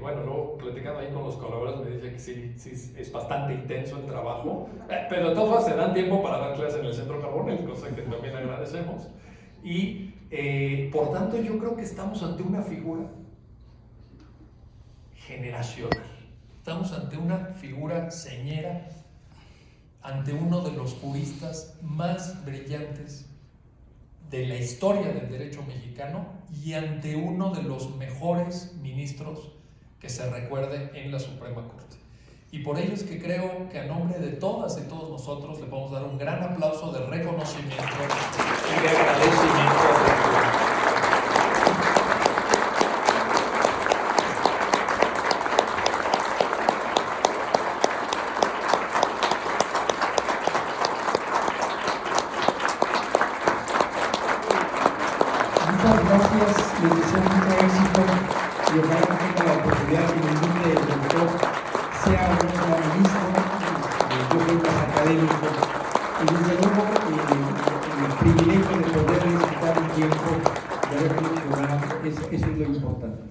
bueno, luego platicando ahí con los colaboradores me dice que sí, es bastante intenso el trabajo, pero de todas formas se dan tiempo para dar clases en el Centro Carbonell, cosa que también agradecemos. Y por tanto yo creo que estamos ante una figura generacional, estamos ante una figura señera, ante uno de los juristas más brillantes de la historia del derecho mexicano y ante uno de los mejores ministros que se recuerde en la Suprema Corte. Y por ello es que creo que a nombre de todas y todos nosotros le vamos a dar un gran aplauso de reconocimiento y de agradecimiento. muchas gracias, les deseo mucho éxito y ojalá que tenga la oportunidad que me invite el doctor, sea o no sea ministro, yo soy más académico y desde luego el privilegio de poder disfrutar un tiempo de reflexionar, eso es lo importante.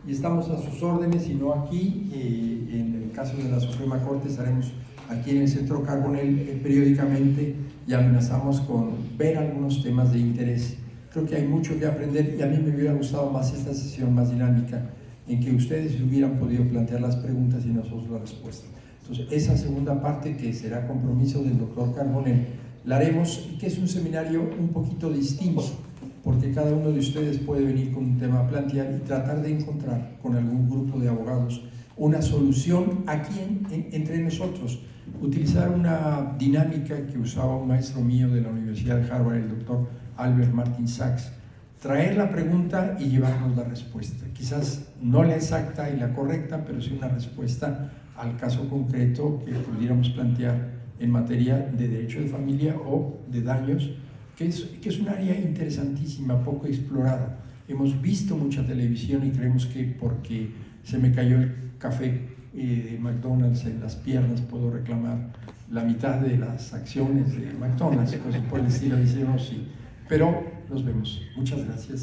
Y estamos a sus órdenes, y no aquí, en el caso de la Suprema Corte estaremos aquí en el Centro Carbonell periódicamente y amenazamos con ver algunos temas de interés. Creo que hay mucho que aprender y a mí me hubiera gustado más esta sesión más dinámica en que ustedes hubieran podido plantear las preguntas y nosotros la respuesta. Entonces, esa segunda parte, que será compromiso del doctor Carbonell, la haremos, y que es un seminario un poquito distinto, porque cada uno de ustedes puede venir con un tema a plantear y tratar de encontrar con algún grupo de abogados una solución aquí entre nosotros. Utilizar una dinámica que usaba un maestro mío de la Universidad de Harvard, el doctor Albert Martin Sachs: traer la pregunta y llevarnos la respuesta. Quizás no la exacta y la correcta, pero sí una respuesta al caso concreto que pudiéramos plantear en materia de derecho de familia o de daños, que es un área interesantísima, poco explorada. Hemos visto mucha televisión y creemos que porque se me cayó el café de McDonald's en las piernas puedo reclamar la mitad de las acciones de McDonald's, cosas por el estilo. Decimos sí, pero nos vemos. Muchas gracias.